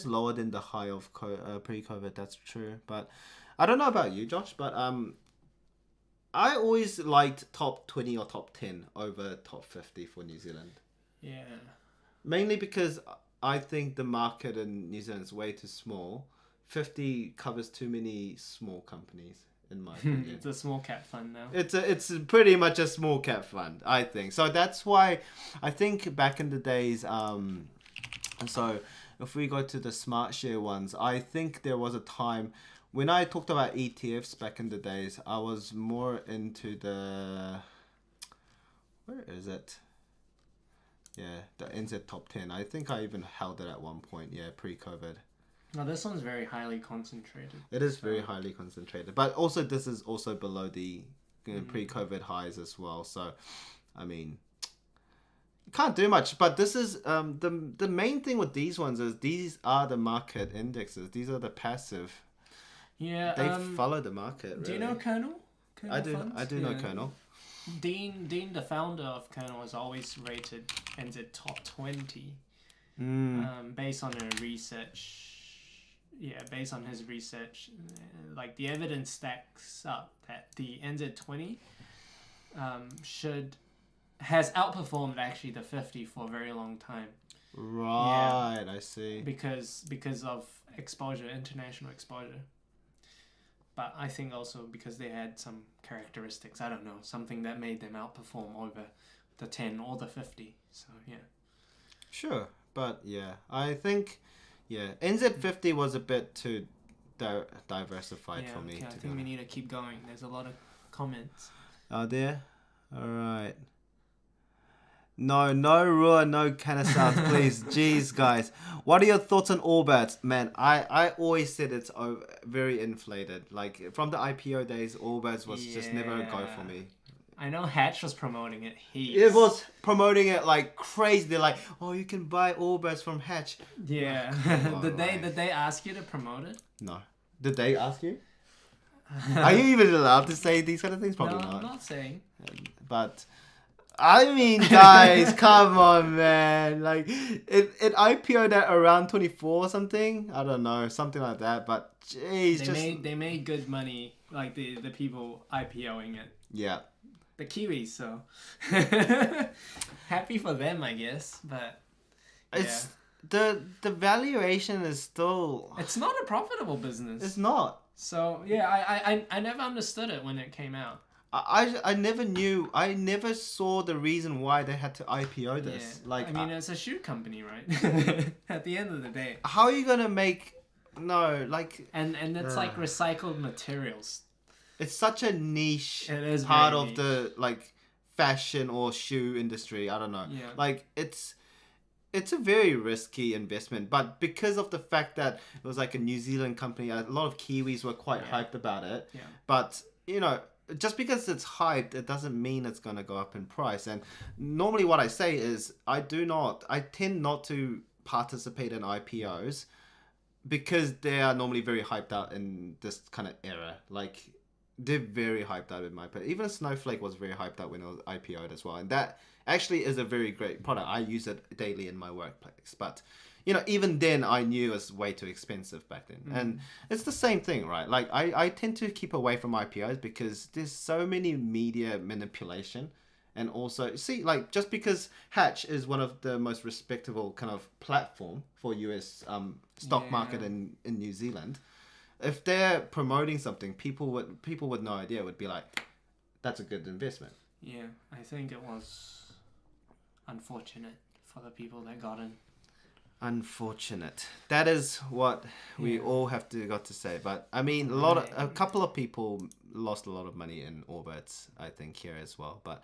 lower than the high of pre-COVID. That's true. But I don't know about you, Josh, but I always liked top 20 or top 10 over top 50 for New Zealand. Yeah. Mainly because I think the market in New Zealand is way too small. 50 covers too many small companies, in my opinion. It's a small cap fund now. It's pretty much a small cap fund, I think. So that's why I think back in the days, so if we go to the smart share ones, I think there was a time when I talked about ETFs back in the days, I was more into the, where is it? Yeah, the NZ top 10. I think I even held it at one point, pre-COVID. No, this one's very highly concentrated. It is very highly concentrated. But also this is also below the pre-COVID highs as well. So, I mean, can't do much. But this is, the main thing with these ones is these are the market indexes. These are the passive. Yeah. They follow the market, really. Do you know Kernel? I do know Kernel. Dean, the founder of Kernel, has always rated NZ top 20 based on her research. Yeah, based on his research, like the evidence stacks up that the NZ20 has outperformed actually the 50 for a very long time. Right, yeah, I see. Because of exposure, international exposure. But I think also because they had some characteristics, I don't know, something that made them outperform over the 10 or the 50. So, yeah. Sure. But, yeah, I think, NZ50 was a bit too diversified for me. Okay, I think we need to keep going. There's a lot of comments. Are there? All right. No Rua, no Canasouth, please. Jeez, guys. What are your thoughts on Allbirds? Man, I always said it's very inflated. Like, from the IPO days, Allbirds was just never a go for me. I know Hatch was promoting it heaps. It was promoting it like crazy. They're like, oh, you can buy Allbirds from Hatch. Yeah. Did they ask you to promote it? No. Did they ask you? Are you even allowed to say these kind of things? Probably no, not. I'm not saying. But I mean, guys, come on, man. Like, it IPO'd at around 24 or something. I don't know, something like that. But, jeez, they made good money, like the people IPOing it. Yeah. The Kiwis, so. Happy for them, I guess, but. It's, the valuation is still. It's not a profitable business. It's not. So, yeah, I never understood it when it came out. I never knew. I never saw the reason why they had to IPO this. Yeah. Like, I mean, it's a shoe company, right? At the end of the day. How are you gonna make no, like And it's like recycled materials. it's such a niche It is part very of niche. the like fashion or shoe industry. I don't know. Yeah. Like it's a very risky investment, but because of the fact that it was like a New Zealand company, a lot of Kiwis were quite hyped about it. Yeah. But you know, just because it's hyped, it doesn't mean it's gonna go up in price. And normally, what I say is, I tend not to participate in IPOs because they are normally very hyped out in this kind of era. Like they're very hyped out in my opinion. Even Snowflake was very hyped out when it was IPO'd as well, and that actually is a very great product. I use it daily in my workplace, but you know, even then I knew it was way too expensive back then. And it's the same thing, right? Like I tend to keep away from IPOs because there's so many media manipulation. And also, see, like, just because Hatch is one of the most respectable kind of platform for US stock market in New Zealand, if they're promoting something, people with no idea would be like, that's a good investment. Yeah, I think it was unfortunate for the people that got in. Unfortunate. That is what we all have got to say. But I mean, a couple of people lost a lot of money in Orbits, I think, here as well. But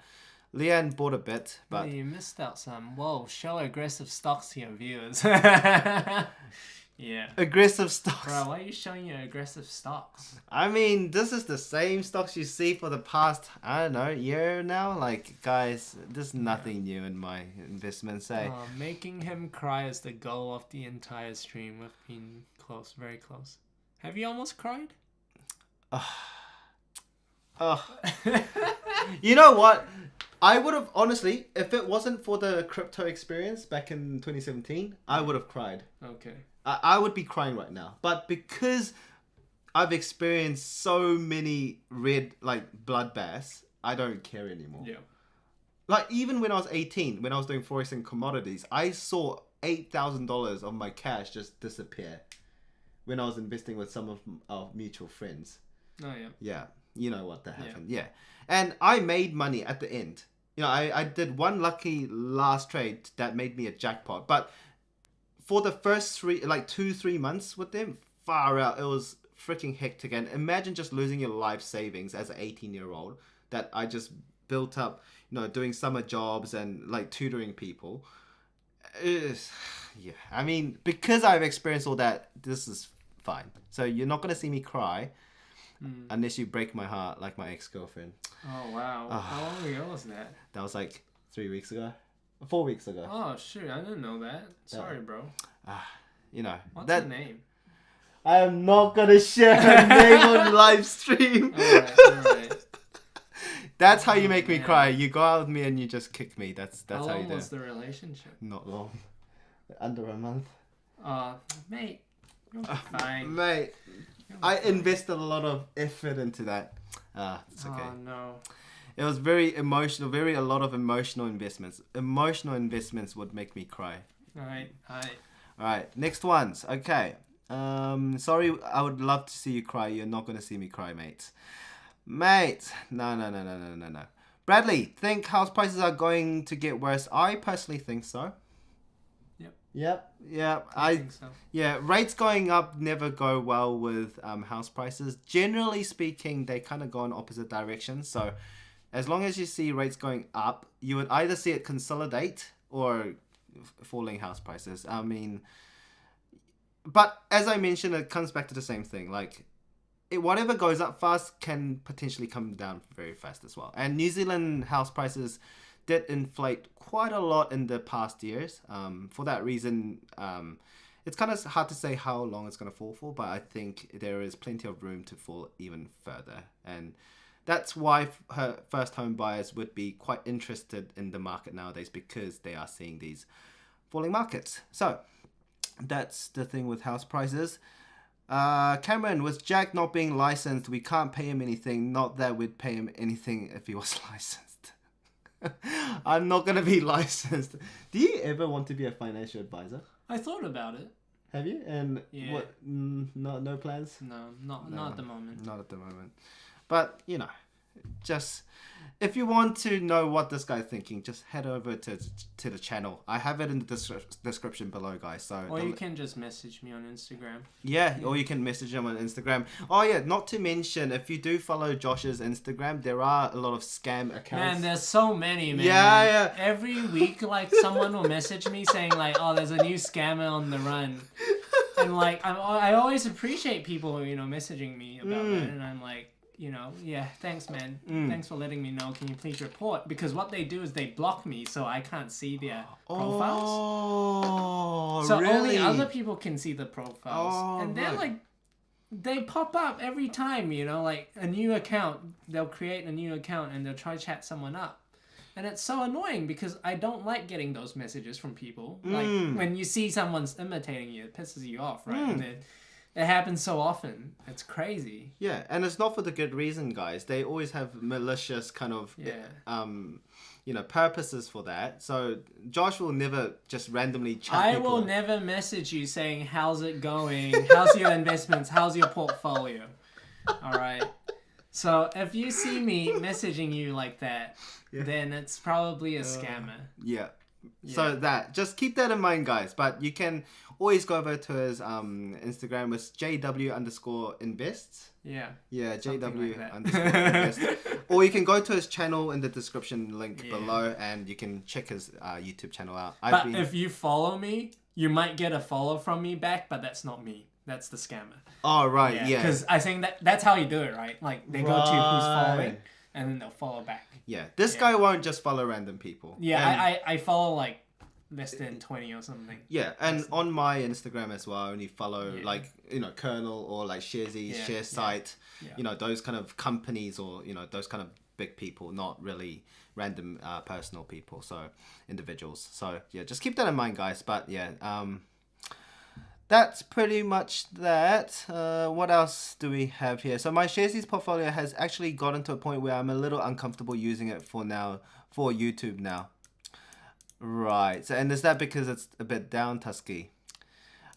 Leanne bought a bit, but you missed out some. Whoa, show aggressive stocks to your viewers. Yeah. Aggressive stocks. Bro, why are you showing your aggressive stocks? I mean, this is the same stocks you see for the past, I don't know, year now. Like, guys, there's nothing new in my investments, eh? Making him cry is the goal of the entire stream. We've been close, very close. Have you almost cried? You know what? I would have, honestly, if it wasn't for the crypto experience back in 2017, I would have cried. Okay. I would be crying right now. But because I've experienced so many bloodbaths, I don't care anymore. Yeah. Like, even when I was 18, when I was doing Forex and commodities, I saw $8,000 of my cash just disappear when I was investing with some of our mutual friends. Oh, yeah. Yeah. You know what that happened. Yeah. And I made money at the end. You know, I did one lucky last trade that made me a jackpot. But for the first 2-3 months with them, far out, it was freaking hectic. And imagine just losing your life savings as an 18-year-old that I just built up, you know, doing summer jobs and like tutoring people. Yeah. I mean, because I've experienced all that, this is fine. So you're not going to see me cry. Unless you break my heart like my ex-girlfriend. Oh, wow. How long ago was that? That was like 3 weeks ago. 4 weeks ago. Oh, shoot. I didn't know that. Sorry, bro. You know. What's her name? I am not going to share her name on live stream. Alright. That's how you make me cry. You go out with me and you just kick me. That's how you do it. How long was the relationship? Not long. Under a month. Mate. You'll be fine. Mate. I invested a lot of effort into that. It's okay. Oh, no. It was very emotional, a lot of emotional investments. Emotional investments would make me cry. Alright, next ones. Okay. Sorry, I would love to see you cry. You're not going to see me cry, mate. Mate. No. Bradley, think house prices are going to get worse? I personally think so. Yep. I think so. Yeah, rates going up never go well with house prices. Generally speaking, they kind of go in opposite directions. So as long as you see rates going up, you would either see it consolidate or falling house prices. I mean, but as I mentioned, it comes back to the same thing. Like, whatever goes up fast can potentially come down very fast as well. And New Zealand house prices did inflate quite a lot in the past years. For that reason, it's kind of hard to say how long it's going to fall for, but I think there is plenty of room to fall even further. And that's why her first home buyers would be quite interested in the market nowadays, because they are seeing these falling markets. So that's the thing with house prices. Cameron, with Jack not being licensed, we can't pay him anything. Not that we'd pay him anything if he was licensed. I'm not going to be licensed. Do you ever want to be a financial advisor? I thought about it. Have you? And what? No plans? No, not at the moment. Not at the moment. But, you know, just if you want to know what this guy's thinking, just head over to the channel. I have it in the description below, guys. So or you can just message me on Instagram. Yeah, or you can message him on Instagram. Oh yeah, not to mention, if you do follow Josh's Instagram, there are a lot of scam accounts. Man, there's so many, man. Yeah. Every week, like, someone will message me saying, like, oh, there's a new scammer on the run. And, like, I always appreciate people, you know, messaging me about it. And I'm like, you know, yeah, thanks, man. Thanks for letting me know. Can you please report? Because what they do is they block me so I can't see their profiles. Oh, so really? only other people can see the profiles. Oh, and they're like, they pop up every time, you know, like a new account. They'll create a new account and they'll try to chat someone up. And it's so annoying because I don't like getting those messages from people. Like, when you see someone's imitating you, it pisses you off, right? And then it happens so often. It's crazy. Yeah, and it's not for the good reason, guys. They always have malicious kind of, you know, purposes for that. So Josh will never just randomly chat I people will up. never message you saying, how's it going? How's your investments? How's your portfolio? All right. So if you see me messaging you like that, then it's probably a scammer. Yeah. So just keep that in mind, guys. But you can always go over to his Instagram. It's JW_invests. Yeah. Yeah, Something like JW_invests. Or you can go to his channel in the description link below, and you can check his YouTube channel out. But if you follow me, you might get a follow from me back, but that's not me. That's the scammer. Oh, right, yeah. Because I think that's how you do it, right? Like, they go to who's following, and then they'll follow back. Yeah, this guy won't just follow random people. Yeah, I follow, like, less than 20 or something. Yeah, and on my Instagram as well, I only follow, like, you know, Kernel or, like, Sharesies, Sharesight, you know, those kind of companies or, you know, those kind of big people, not really random personal people, so individuals. So, yeah, just keep that in mind, guys. But, yeah, that's pretty much that. What else do we have here? So my Sharesies portfolio has actually gotten to a point where I'm a little uncomfortable using it for YouTube now. Right. So, and is that because it's a bit down, Tusky?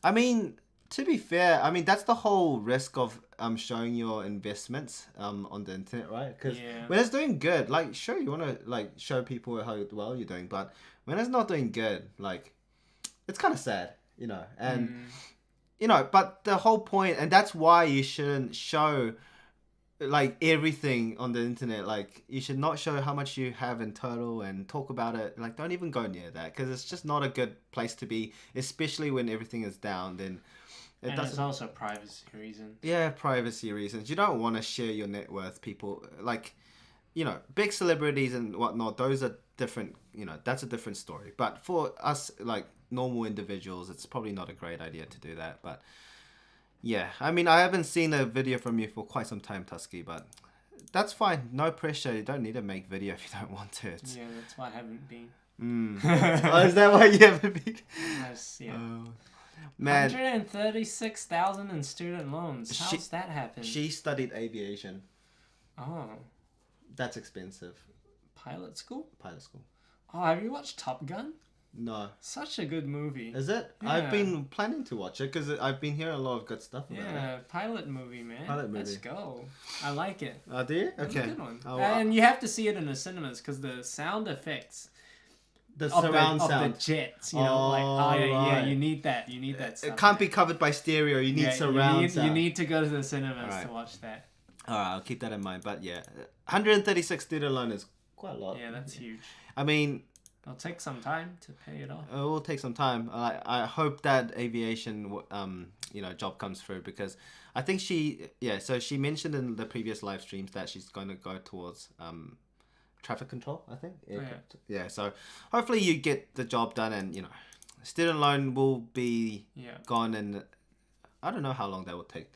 I mean, to be fair, I mean, that's the whole risk of showing your investments on the internet, right? Because when it's doing good, like, sure, you want to, like, show people how well you're doing, but when it's not doing good, like, it's kind of sad. You know, and you know, but the whole point, and that's why you shouldn't show like everything on the internet. Like, you should not show how much you have in total and talk about it. Like, don't even go near that, because it's just not a good place to be, especially when everything is down. Then it's also privacy reasons. Yeah, privacy reasons. You don't want to share your net worth. People, like, you know, big celebrities and whatnot, those are different. You know, that's a different story. But for us, like, normal individuals, it's probably not a great idea to do that. But yeah, I mean, I haven't seen a video from you for quite some time, Tusky, but that's fine. No pressure. You don't need to make video if you don't want to. Yeah, that's why I haven't been. Oh, is that why you haven't been? Yeah. Man, 136,000 in student loans. How's that happen? She studied aviation. Oh. That's expensive. Pilot school? Pilot school. Oh, have you watched Top Gun? No. Such a good movie. Is it? Yeah. I've been planning to watch it because I've been hearing a lot of good stuff about it. Yeah, pilot movie, man. Pilot movie. Let's go. I like it. Oh, do you? It's Okay. a good one. Oh, and you have to see it in the cinemas because the sound effects the surround sound of the jets, you know, like, yeah, you need that. You need that stuff. It can't be covered by stereo. You need surround sound. You need to go to the cinemas to watch that. Alright, I'll keep that in mind. But yeah, 136 student loan is quite a lot. Yeah, that's huge. I mean, it'll take some time to pay it off. It will take some time. I hope that aviation you know, job comes through, because I think so she mentioned in the previous live streams that she's going to go towards traffic control, I think. Yeah, so hopefully you get the job done, and, you know, student loan will be gone, and I don't know how long that will take.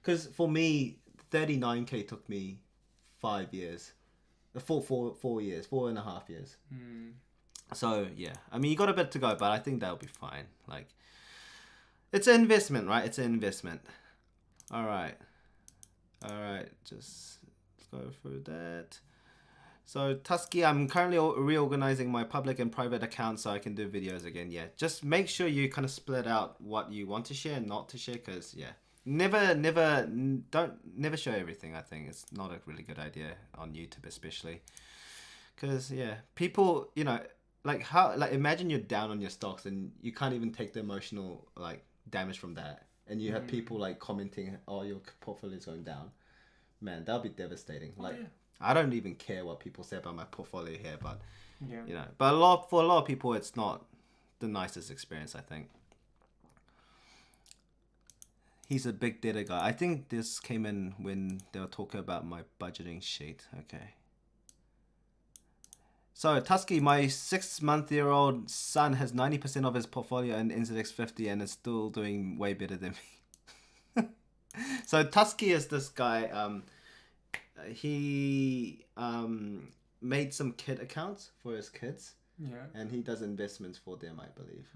Because for me, 39K took me 5 years. 4 years, 4.5 years. So yeah, I mean, you got a bit to go, but I think that'll be fine. Like, it's an investment, right? It's an investment. All right, just let's go through that. So Tusky, I'm currently reorganizing my public and private accounts so I can do videos again. Yeah, just make sure you kind of split out what you want to share and not to share, because never show everything. I think it's not a really good idea on YouTube, especially. Because people, like imagine you're down on your stocks and you can't even take the emotional like damage from that, and you have people like commenting, "Oh, your portfolio is going down." Man, that'll be devastating. I don't even care what people say about my portfolio here, but but for a lot of people, it's not the nicest experience, I think. He's a big data guy. I think this came in when they were talking about my budgeting sheet. Okay. So, Tusky, my 6-month-old son has 90% of his portfolio in NZX 50 and is still doing way better than me. So, Tusky is this guy. He made some kid accounts for his kids. Yeah. And he does investments for them, I believe.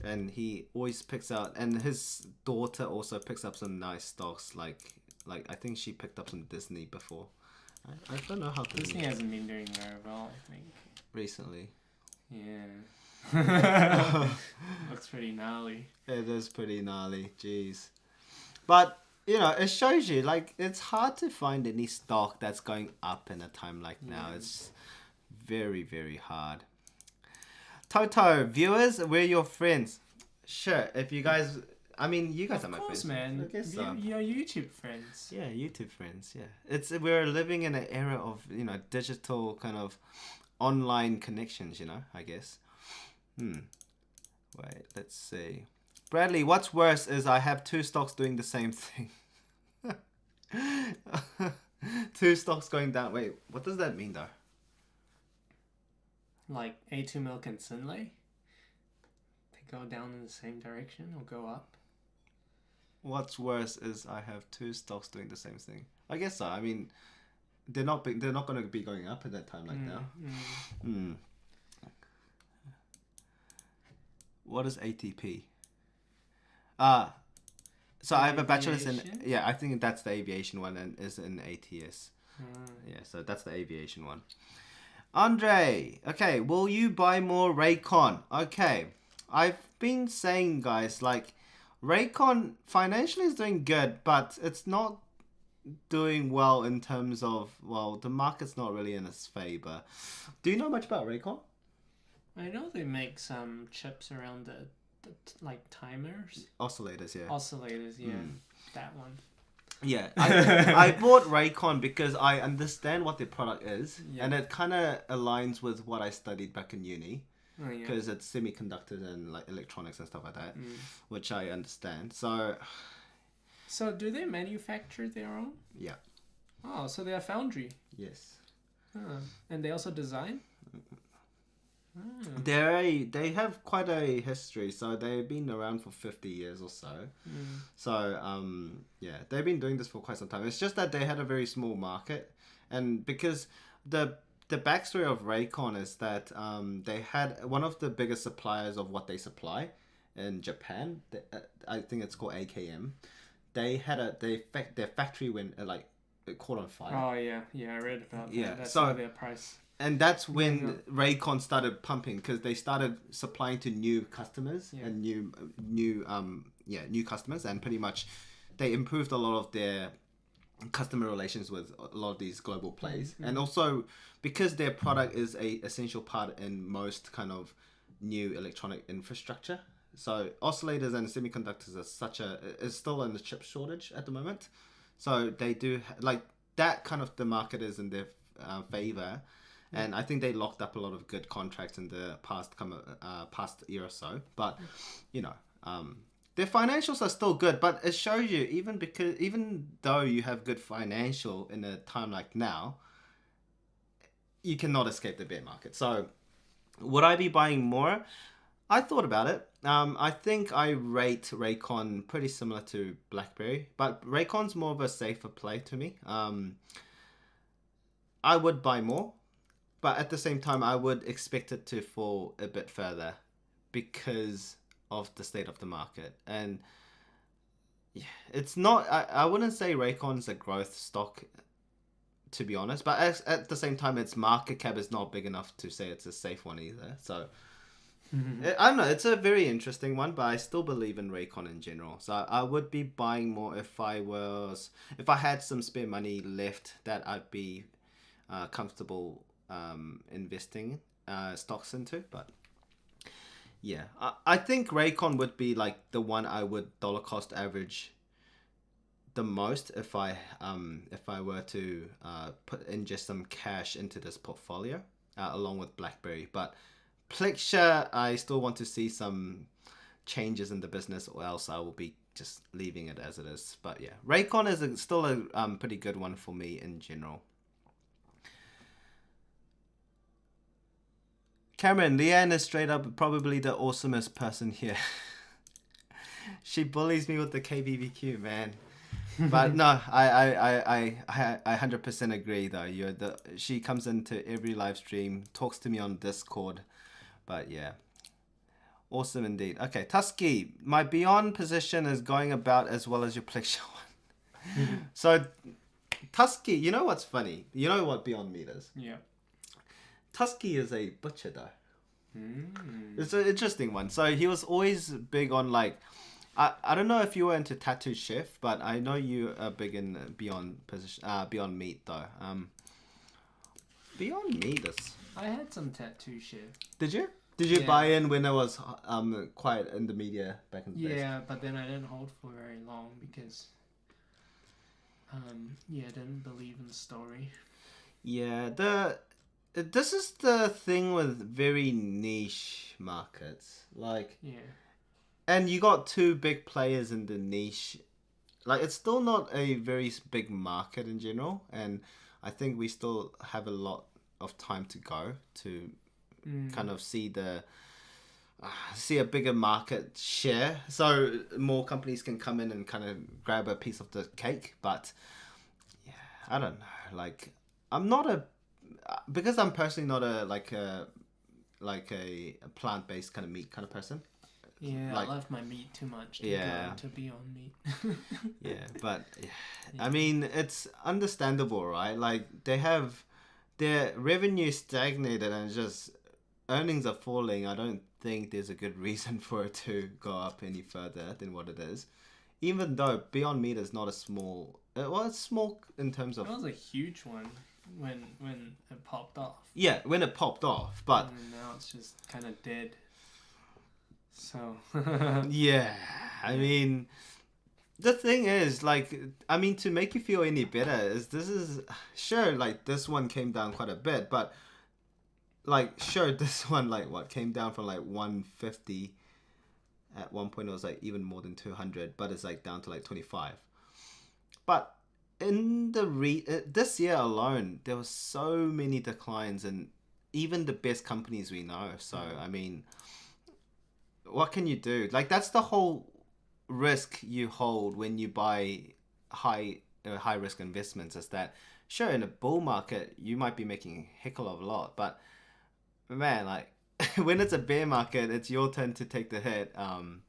And he always picks out, and his daughter also picks up some nice stocks. Like I think she picked up some Disney before. I don't know how Disney hasn't been doing very well, I think. Recently. Yeah. Looks pretty gnarly. It is pretty gnarly, jeez. But it shows you like it's hard to find any stock that's going up in a time like now. It's very, very hard. Toto, viewers, we're your friends. Sure, if you guys... I mean, you guys are my friends. Of course, man. I guess so. You're YouTube friends. Yeah, YouTube friends, yeah. We're living in an era of, digital kind of online connections, I guess. Wait, let's see. Bradley, what's worse is I have 2 stocks doing the same thing. 2 stocks going down. Wait, what does that mean, though? Like A2 Milk and Sinlay? They go down in the same direction or go up? What's worse is I have 2 stocks doing the same thing. I guess so. I mean, they're not going to be going up at that time like now. What is ATP? So I have a bachelor's in... Yeah, I think that's the aviation one and is in ATS. Yeah, so that's the aviation one. Andre, okay, will you buy more Raycon? Okay, I've been saying, guys, like, Raycon financially is doing good, but it's not doing well in terms of, well, the market's not really in its favor. Do you know much about Raycon? I know they make some chips around the like timers. Oscillators, yeah. Oscillators, yeah. That one. Yeah, I bought Raycon because I understand what their product is, and it kind of aligns with what I studied back in uni, because it's semiconductors and like electronics and stuff like that, which I understand. So do they manufacture their own? Yeah. Oh, so they're a foundry. Yes. And they also design? They have quite a history, so they've been around for 50 years or so. So they've been doing this for quite some time. It's just that they had a very small market, and because the backstory of Raycon is that they had one of the biggest suppliers of what they supply in Japan. I think it's called AKM. They had their factory went it caught on fire. Oh yeah, I read about that. Yeah, that's so why their price. And that's when Raycon started pumping, because they started supplying to new customers and new customers, and pretty much they improved a lot of their customer relations with a lot of these global players. And also because their product is a essential part in most kind of new electronic infrastructure. So oscillators and semiconductors is still in the chip shortage at the moment. So they do that kind of the market is in their favor. And I think they locked up a lot of good contracts in the past year or so. But, their financials are still good. But it shows you, even though you have good financial in a time like now, you cannot escape the bear market. So, would I be buying more? I thought about it. I think I rate Raycon pretty similar to BlackBerry. But Raycon's more of a safer play to me. I would buy more. But at the same time, I would expect it to fall a bit further because of the state of the market. And it's not... I wouldn't say Raycon's a growth stock, to be honest. But at the same time, its market cap is not big enough to say it's a safe one either. So, I don't know. It's a very interesting one, but I still believe in Raycon in general. So I would be buying more if I had some spare money left that I'd be comfortable investing stocks into, but yeah, I think Raycon would be like the one I would dollar cost average the most if I were to put in just some cash into this portfolio along with BlackBerry. But Plexure, I still want to see some changes in the business, or else I will be just leaving it as it is. But yeah, Raycon is still a pretty good one for me in general. Cameron, Leanne is straight up probably the awesomest person here. She bullies me with the KBBQ, man. But no, I 100% agree though. She comes into every live stream, talks to me on Discord. But yeah, awesome indeed. Okay, Tusky, my Beyond position is going about as well as your Plexure one. So, Tusky, you know what's funny? You know what Beyond Meat is? Yeah. Tusky is a butcher though. It's an interesting one. So he was always big on like, I don't know if you were into Tattoo Chef, but I know you are big in Beyond Meat though. Beyond Meat is. I had some Tattoo Chef. Did you? Did you buy in when it was quite in the media back in the days? Yeah, but then I didn't hold for very long because I didn't believe in the story. Yeah, this is the thing with very niche markets. Like, yeah. And you got two big players in the niche. Like, it's still not a very big market in general. And I think we still have a lot of time to go to kind of see a bigger market share. So more companies can come in and kind of grab a piece of the cake. But, yeah, I don't know. Like, I'm not because I'm personally not a plant-based kind of meat kind of person. Yeah, like, I love my meat too much to go to Beyond Meat. Yeah, but I mean, it's understandable, right? Like, they have their revenue stagnated and just earnings are falling. I don't think there's a good reason for it to go up any further than what it is. Even though Beyond Meat is not a small, well, it's small in terms of. It was a huge one when it popped off. Yeah, when it popped off, but and now it's just kind of dead. So yeah, I mean, the thing is, like, I mean, to make you feel any better this is sure, like, this one came down quite a bit, but like, sure, this one, like, what came down from like 150 at one point. It was like even more than 200, but it's like down to like 25. But in the this year alone, there was so many declines, and even the best companies we know. So I mean, what can you do? Like, that's the whole risk you hold when you buy high risk investments, is that sure, in a bull market you might be making a heck of a lot, but man, like, when it's a bear market, it's your turn to take the hit, and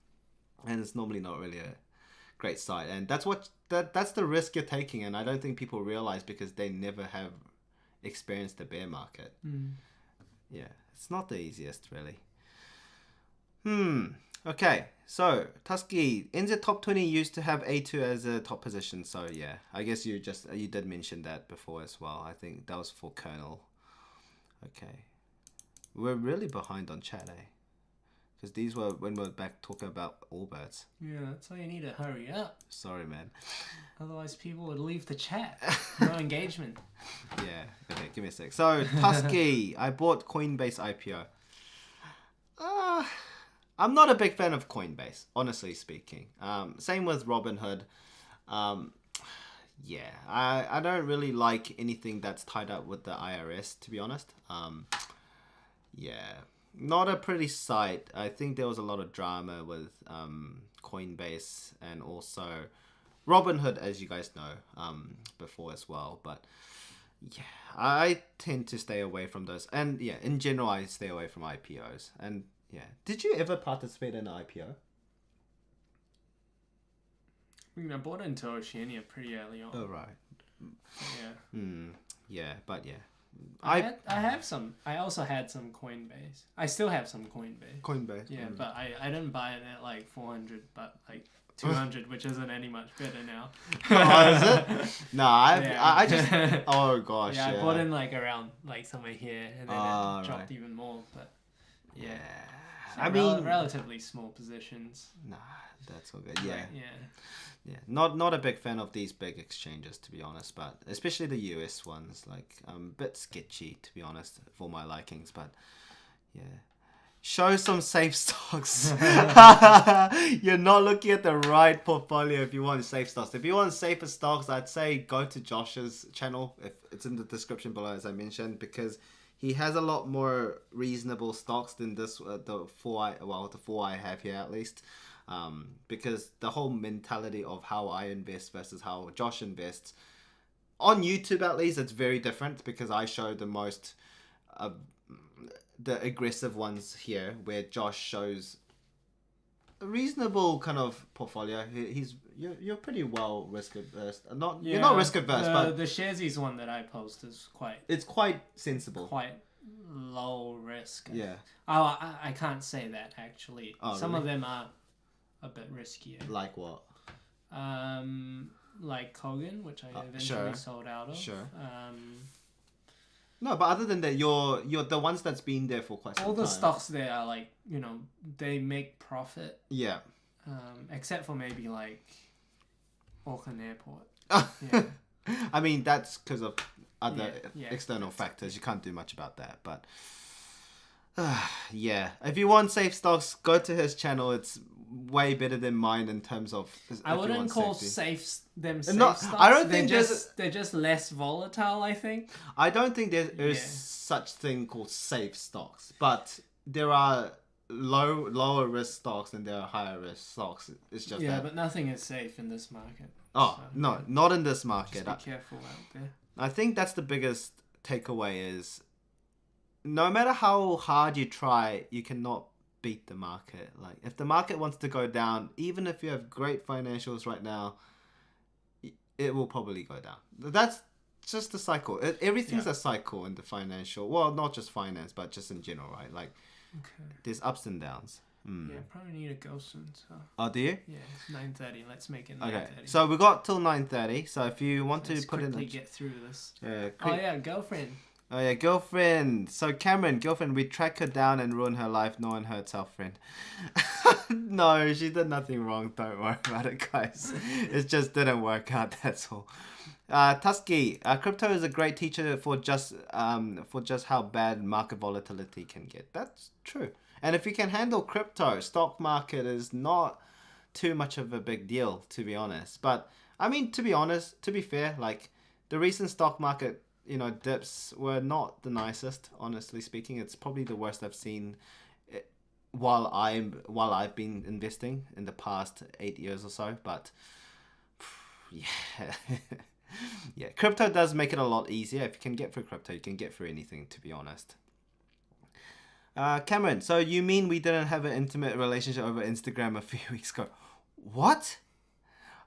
it's normally not really a great sight, and that's the risk you're taking, and I don't think people realize because they never have experienced the bear market. Yeah, it's not the easiest, really. Okay, so Tusky, NZ Top 20 used to have A2 as a top position, so yeah, I guess you did mention that before as well. I think that was for Colonel. Okay, we're really behind on chat, eh? Because these were when we were back talking about Allbirds. Yeah, that's why you need to hurry up. Sorry, man. Otherwise, people would leave the chat. No engagement. Yeah. Okay, give me a sec. So, Tusky, I bought Coinbase IPO. I'm not a big fan of Coinbase, honestly speaking. Same with Robinhood. Yeah, I don't really like anything that's tied up with the IRS, to be honest. Yeah, not a pretty sight. I think there was a lot of drama with Coinbase and also Robinhood, as you guys know, before as well. But yeah, I tend to stay away from those. And yeah, in general, I stay away from IPOs. And yeah, did you ever participate in an IPO? I mean, I bought into Oceania pretty early on. Oh, right. Yeah. Yeah, but yeah. I have some. I also had some Coinbase. I still have some Coinbase. Coinbase. Yeah, but I didn't buy it at like 400, but like 200, which isn't any much better now. Oh, is it? No, Yeah. I just. Oh gosh. Yeah, Yeah. I bought in like around like somewhere here, and then Ah, it dropped right. even more. But yeah, Yeah. So I mean, relatively small positions. nah, that's all good. Yeah. Yeah. Yeah, not a big fan of these big exchanges, to be honest, but especially the US ones, like a bit sketchy, to be honest, for my likings. But yeah, show some safe stocks. You're not looking at the right portfolio if you want safe stocks. If you want safer stocks, I'd say go to Josh's channel. If it's in the description below, as I mentioned, because he has a lot more reasonable stocks than this the four I have here at least. Because the whole mentality of how I invest versus how Josh invests on YouTube, at least, it's very different because I show the most the aggressive ones here, where Josh shows a reasonable kind of portfolio. You're pretty well risk averse. You're not risk averse, but the Sharesies one that I post is it's quite sensible, quite low risk. Yeah. Oh, I can't say that actually. Oh, Some really? of them are a bit riskier. Like what? Like Kogan, which I eventually sure. sold out of. Sure. No, but other than that, you're the ones that's been there for quite some time. All the stocks there are like, they make profit. Yeah. Except for maybe like Auckland Airport. Yeah. I mean, that's because of other Yeah. external factors. You can't do much about that. But yeah, if you want safe stocks, go to his channel. It's way better than mine in terms of. I wouldn't call safety. them safe No, stocks. I don't think they're just less volatile. I think. I don't think there is such thing called safe stocks, but there are lower risk stocks and there are higher risk stocks. It's just that. But nothing is safe in this market. Oh so, no, not in this market. Just be careful out there. I think that's the biggest takeaway is no matter how hard you try, you cannot beat the market. Like if the market wants to go down, even if you have great financials right now, it will probably go down. That's just the cycle. Everything's a cycle in the financial. Well, not just finance, but just in general, right? Like there's ups and downs. Yeah, probably need to go soon. So. Oh, do you? Yeah, it's 9:30. Let's make it 9:30. Okay, so we got till 9:30. So if you want to put in, get through this. Girlfriend. Oh yeah, girlfriend. So Cameron, girlfriend, we track her down and ruin her life. No one hurts our friend. No, she did nothing wrong. Don't worry about it, guys. It just didn't work out. That's all. Tusky, crypto is a great teacher for just how bad market volatility can get. That's true. And if you can handle crypto, stock market is not too much of a big deal, to be honest. But I mean, to be fair, like the recent stock market, dips were not the nicest. Honestly speaking, it's probably the worst I've seen while I've been investing in the past 8 years or so. But yeah, yeah, crypto does make it a lot easier. If you can get through crypto, you can get through anything. To be honest. Cameron, so you mean we didn't have an intimate relationship over Instagram a few weeks ago? What?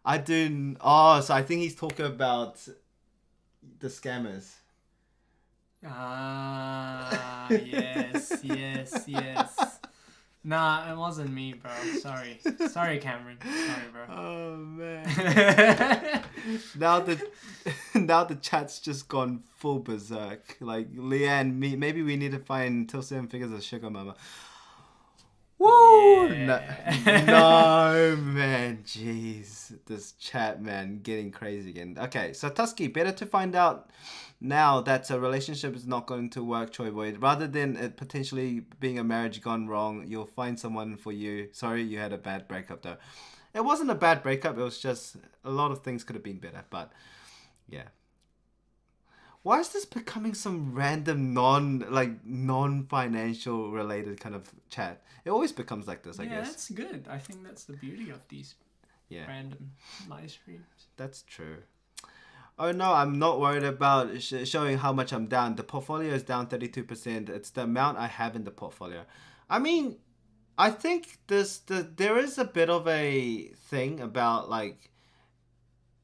I do. Oh, so I think he's talking about the scammers. Yes. Nah, it wasn't me, bro. Sorry, Cameron. Sorry, bro. Oh man. now the chat's just gone full berserk. Like Leanne, maybe we need to find till 7 figures of sugar mama. Woo! Yeah. No, man. Jeez. This chat, man, getting crazy again. Okay, so Tusky, better to find out now that a relationship is not going to work, Choiboy. Rather than it potentially being a marriage gone wrong, you'll find someone for you. Sorry you had a bad breakup, though. It wasn't a bad breakup. It was just a lot of things could have been better. But, yeah. Why is this becoming some random non-financial related kind of chat? It always becomes like this, I guess. Yeah, that's good. I think that's the beauty of these random live streams. That's true. Oh no, I'm not worried about showing how much I'm down. The portfolio is down 32%. It's the amount I have in the portfolio. I mean, I think there is a bit of a thing about like,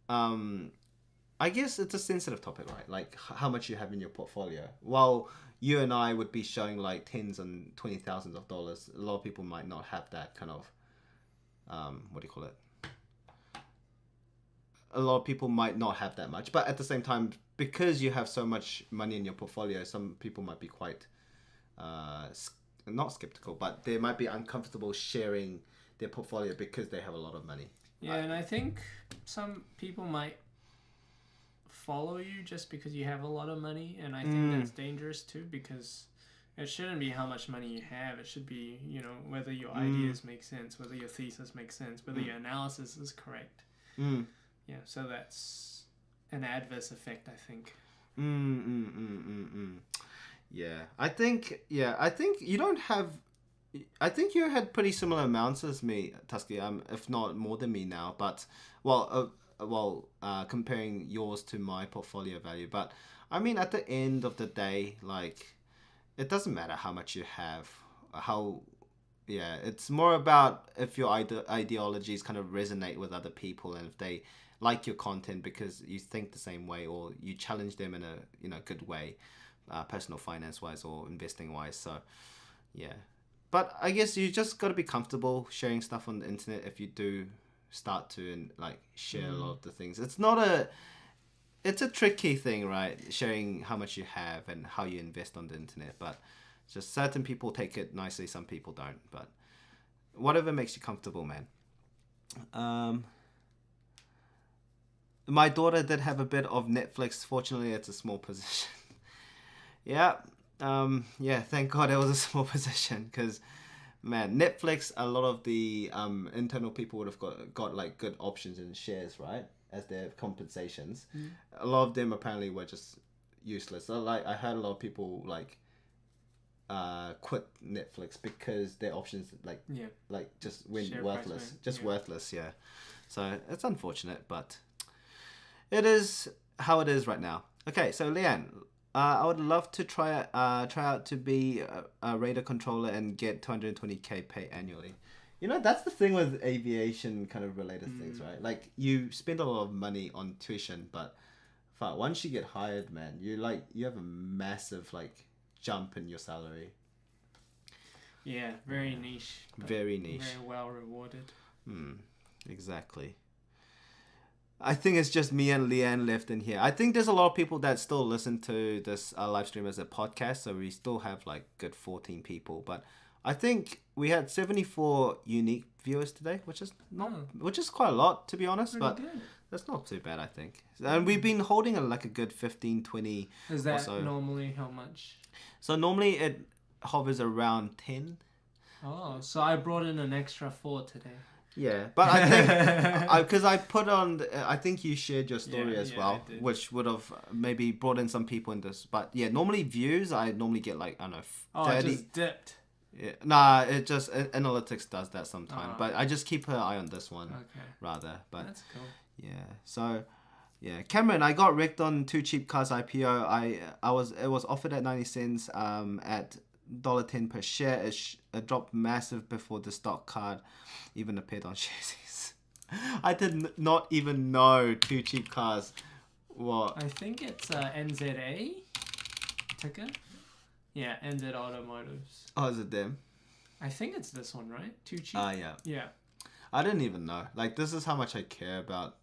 I guess it's a sensitive topic, right? Like how much you have in your portfolio. While you and I would be showing like tens and $20,000s of dollars, a lot of people might not have that kind of, what do you call it? a lot of people might not have that much, but at the same time, because you have so much money in your portfolio, some people might be quite not skeptical, but they might be uncomfortable sharing their portfolio because they have a lot of money. Yeah, and I think some people might follow you just because you have a lot of money, and I think that's dangerous too, because it shouldn't be how much money you have. It should be, you know, whether your ideas make sense, whether your thesis makes sense, whether your analysis is correct. Yeah, so that's an adverse effect, I think. Yeah, I think you don't have. I think you had pretty similar amounts as me, Tusky. If not more than me now. But comparing yours to my portfolio value. But I mean, at the end of the day, like, it doesn't matter how much you have. It's more about if your ideologies kind of resonate with other people, and if they like your content because you think the same way, or you challenge them in a good way, personal finance wise or investing wise. So yeah, but I guess you just got to be comfortable sharing stuff on the internet if you do start to share a lot of the things. It's a tricky thing, right? Sharing how much you have and how you invest on the internet, but just certain people take it nicely, some people don't. But whatever makes you comfortable, man. My daughter did have a bit of Netflix. Fortunately, it's a small position. Yeah. Thank God it was a small position, because, man, Netflix, a lot of the internal people would have got like good options in shares, right? As their compensations. A lot of them apparently were just useless. So, like, I heard a lot of people quit Netflix because their options just went Share worthless. price went, Worthless, yeah. So it's unfortunate, but it is how it is right now. Okay, so Leanne, I would love to try out to be a radar controller and get 220k pay annually. You know, that's the thing with aviation kind of related things, right? Like, you spend a lot of money on tuition, but once you get hired, man, you have a massive jump in your salary. Yeah, very niche. Very niche. Very well rewarded. Exactly. I think it's just me and Leanne left in here. I think there's a lot of people that still listen to this live stream as a podcast, so we still have good 14 people. But I think we had 74 unique viewers today, which is quite a lot, to be honest. Pretty but good. That's not too bad, I think. And we've been holding a good 15, 20. Is that normally how much? So normally it hovers around 10. Oh, so I brought in an extra 4 today. Yeah, but I think because I put on, I think you shared your story as well, which would have maybe brought in some people in this. But yeah, normally views, I normally get I don't know, 30. It just dipped. Yeah. Nah, it just analytics does that sometimes. But I just keep an eye on this one rather. But that's cool. Yeah, so yeah, Cameron, I got wrecked on 2 cheap cars IPO. It was offered at 90 cents at $1.10 per share. It dropped massive before the stock card even appeared on Sharesies. I did not even know 2 cheap cars. What? I think it's NZA ticker. Yeah, NZ Automotives. Oh, is it them? I think it's this one, right? 2 cheap. Yeah. Yeah. I didn't even know. This is how much I care about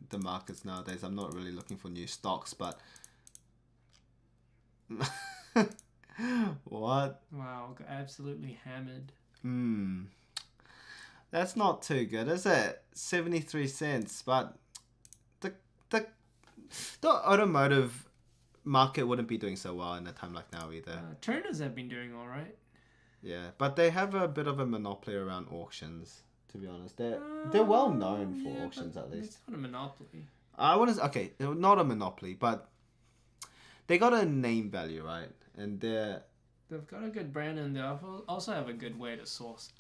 the markets nowadays. I'm not really looking for new stocks, but what? Wow, got absolutely hammered. That's not too good, is it? 73 cents, but the automotive market wouldn't be doing so well in a time like now either. Turners have been doing all right. Yeah, but they have a bit of a monopoly around auctions. To be honest, they're well known for auctions, at least. It's not a monopoly. Not a monopoly, but they got a name value, right? And they've got a good brand, and they also have a good way to source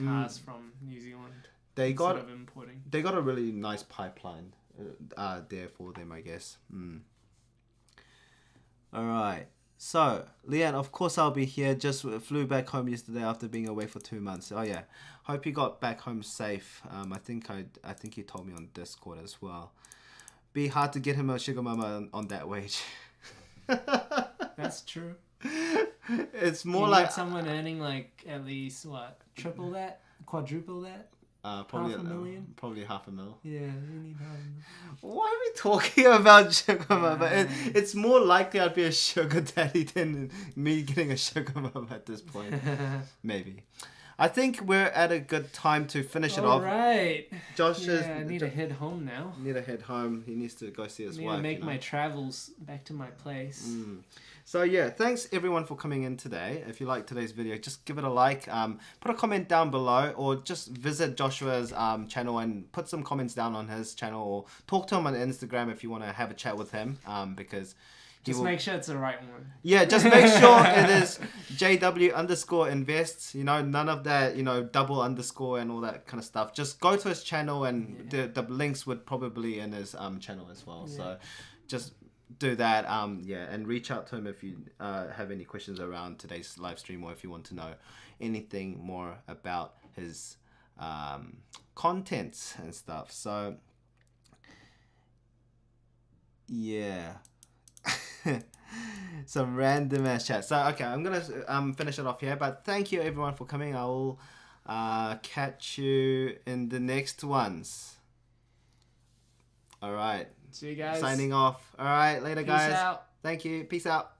cars from New Zealand. Instead of importing. They got a really nice pipeline there for them, I guess. All right. So, Leanne, of course I'll be here. Just flew back home yesterday after being away for 2 months. Oh yeah, hope you got back home safe. I think you told me on Discord as well. Be hard to get him a sugar mama on that wage. That's true. It's more you like need someone earning at least triple that, quadruple that. Probably $500,000? Probably $500,000. Yeah, you need $500,000. Why are we talking about sugar mama? It's more likely I'd be a sugar daddy than me getting a sugar mama at this point. Maybe. I think we're at a good time to finish it off. Alright. Josh is... I need to head home now. Need to head home. He needs to go see his wife. I need to make my travels back to my place. So yeah, thanks everyone for coming in today. If you liked today's video, just give it a like. Put a comment down below, or just visit Joshua's channel and put some comments down on his channel, or talk to him on Instagram if you want to have a chat with him. Because just make sure it's the right one. Yeah, just make sure it is JW_invests. You know, none of that, you know, double underscore and all that kind of stuff. Just go to his channel, and the links would probably in his channel as well. Yeah. So just do that. And reach out to him if you have any questions around today's live stream, or if you want to know anything more about his contents and stuff. So yeah. Some random ass chat. So okay, I'm gonna finish it off here, but thank you everyone for coming. I will catch you in the next ones. All right, see you guys. Signing off. All right, later. Peace guys out. Thank you. Peace out.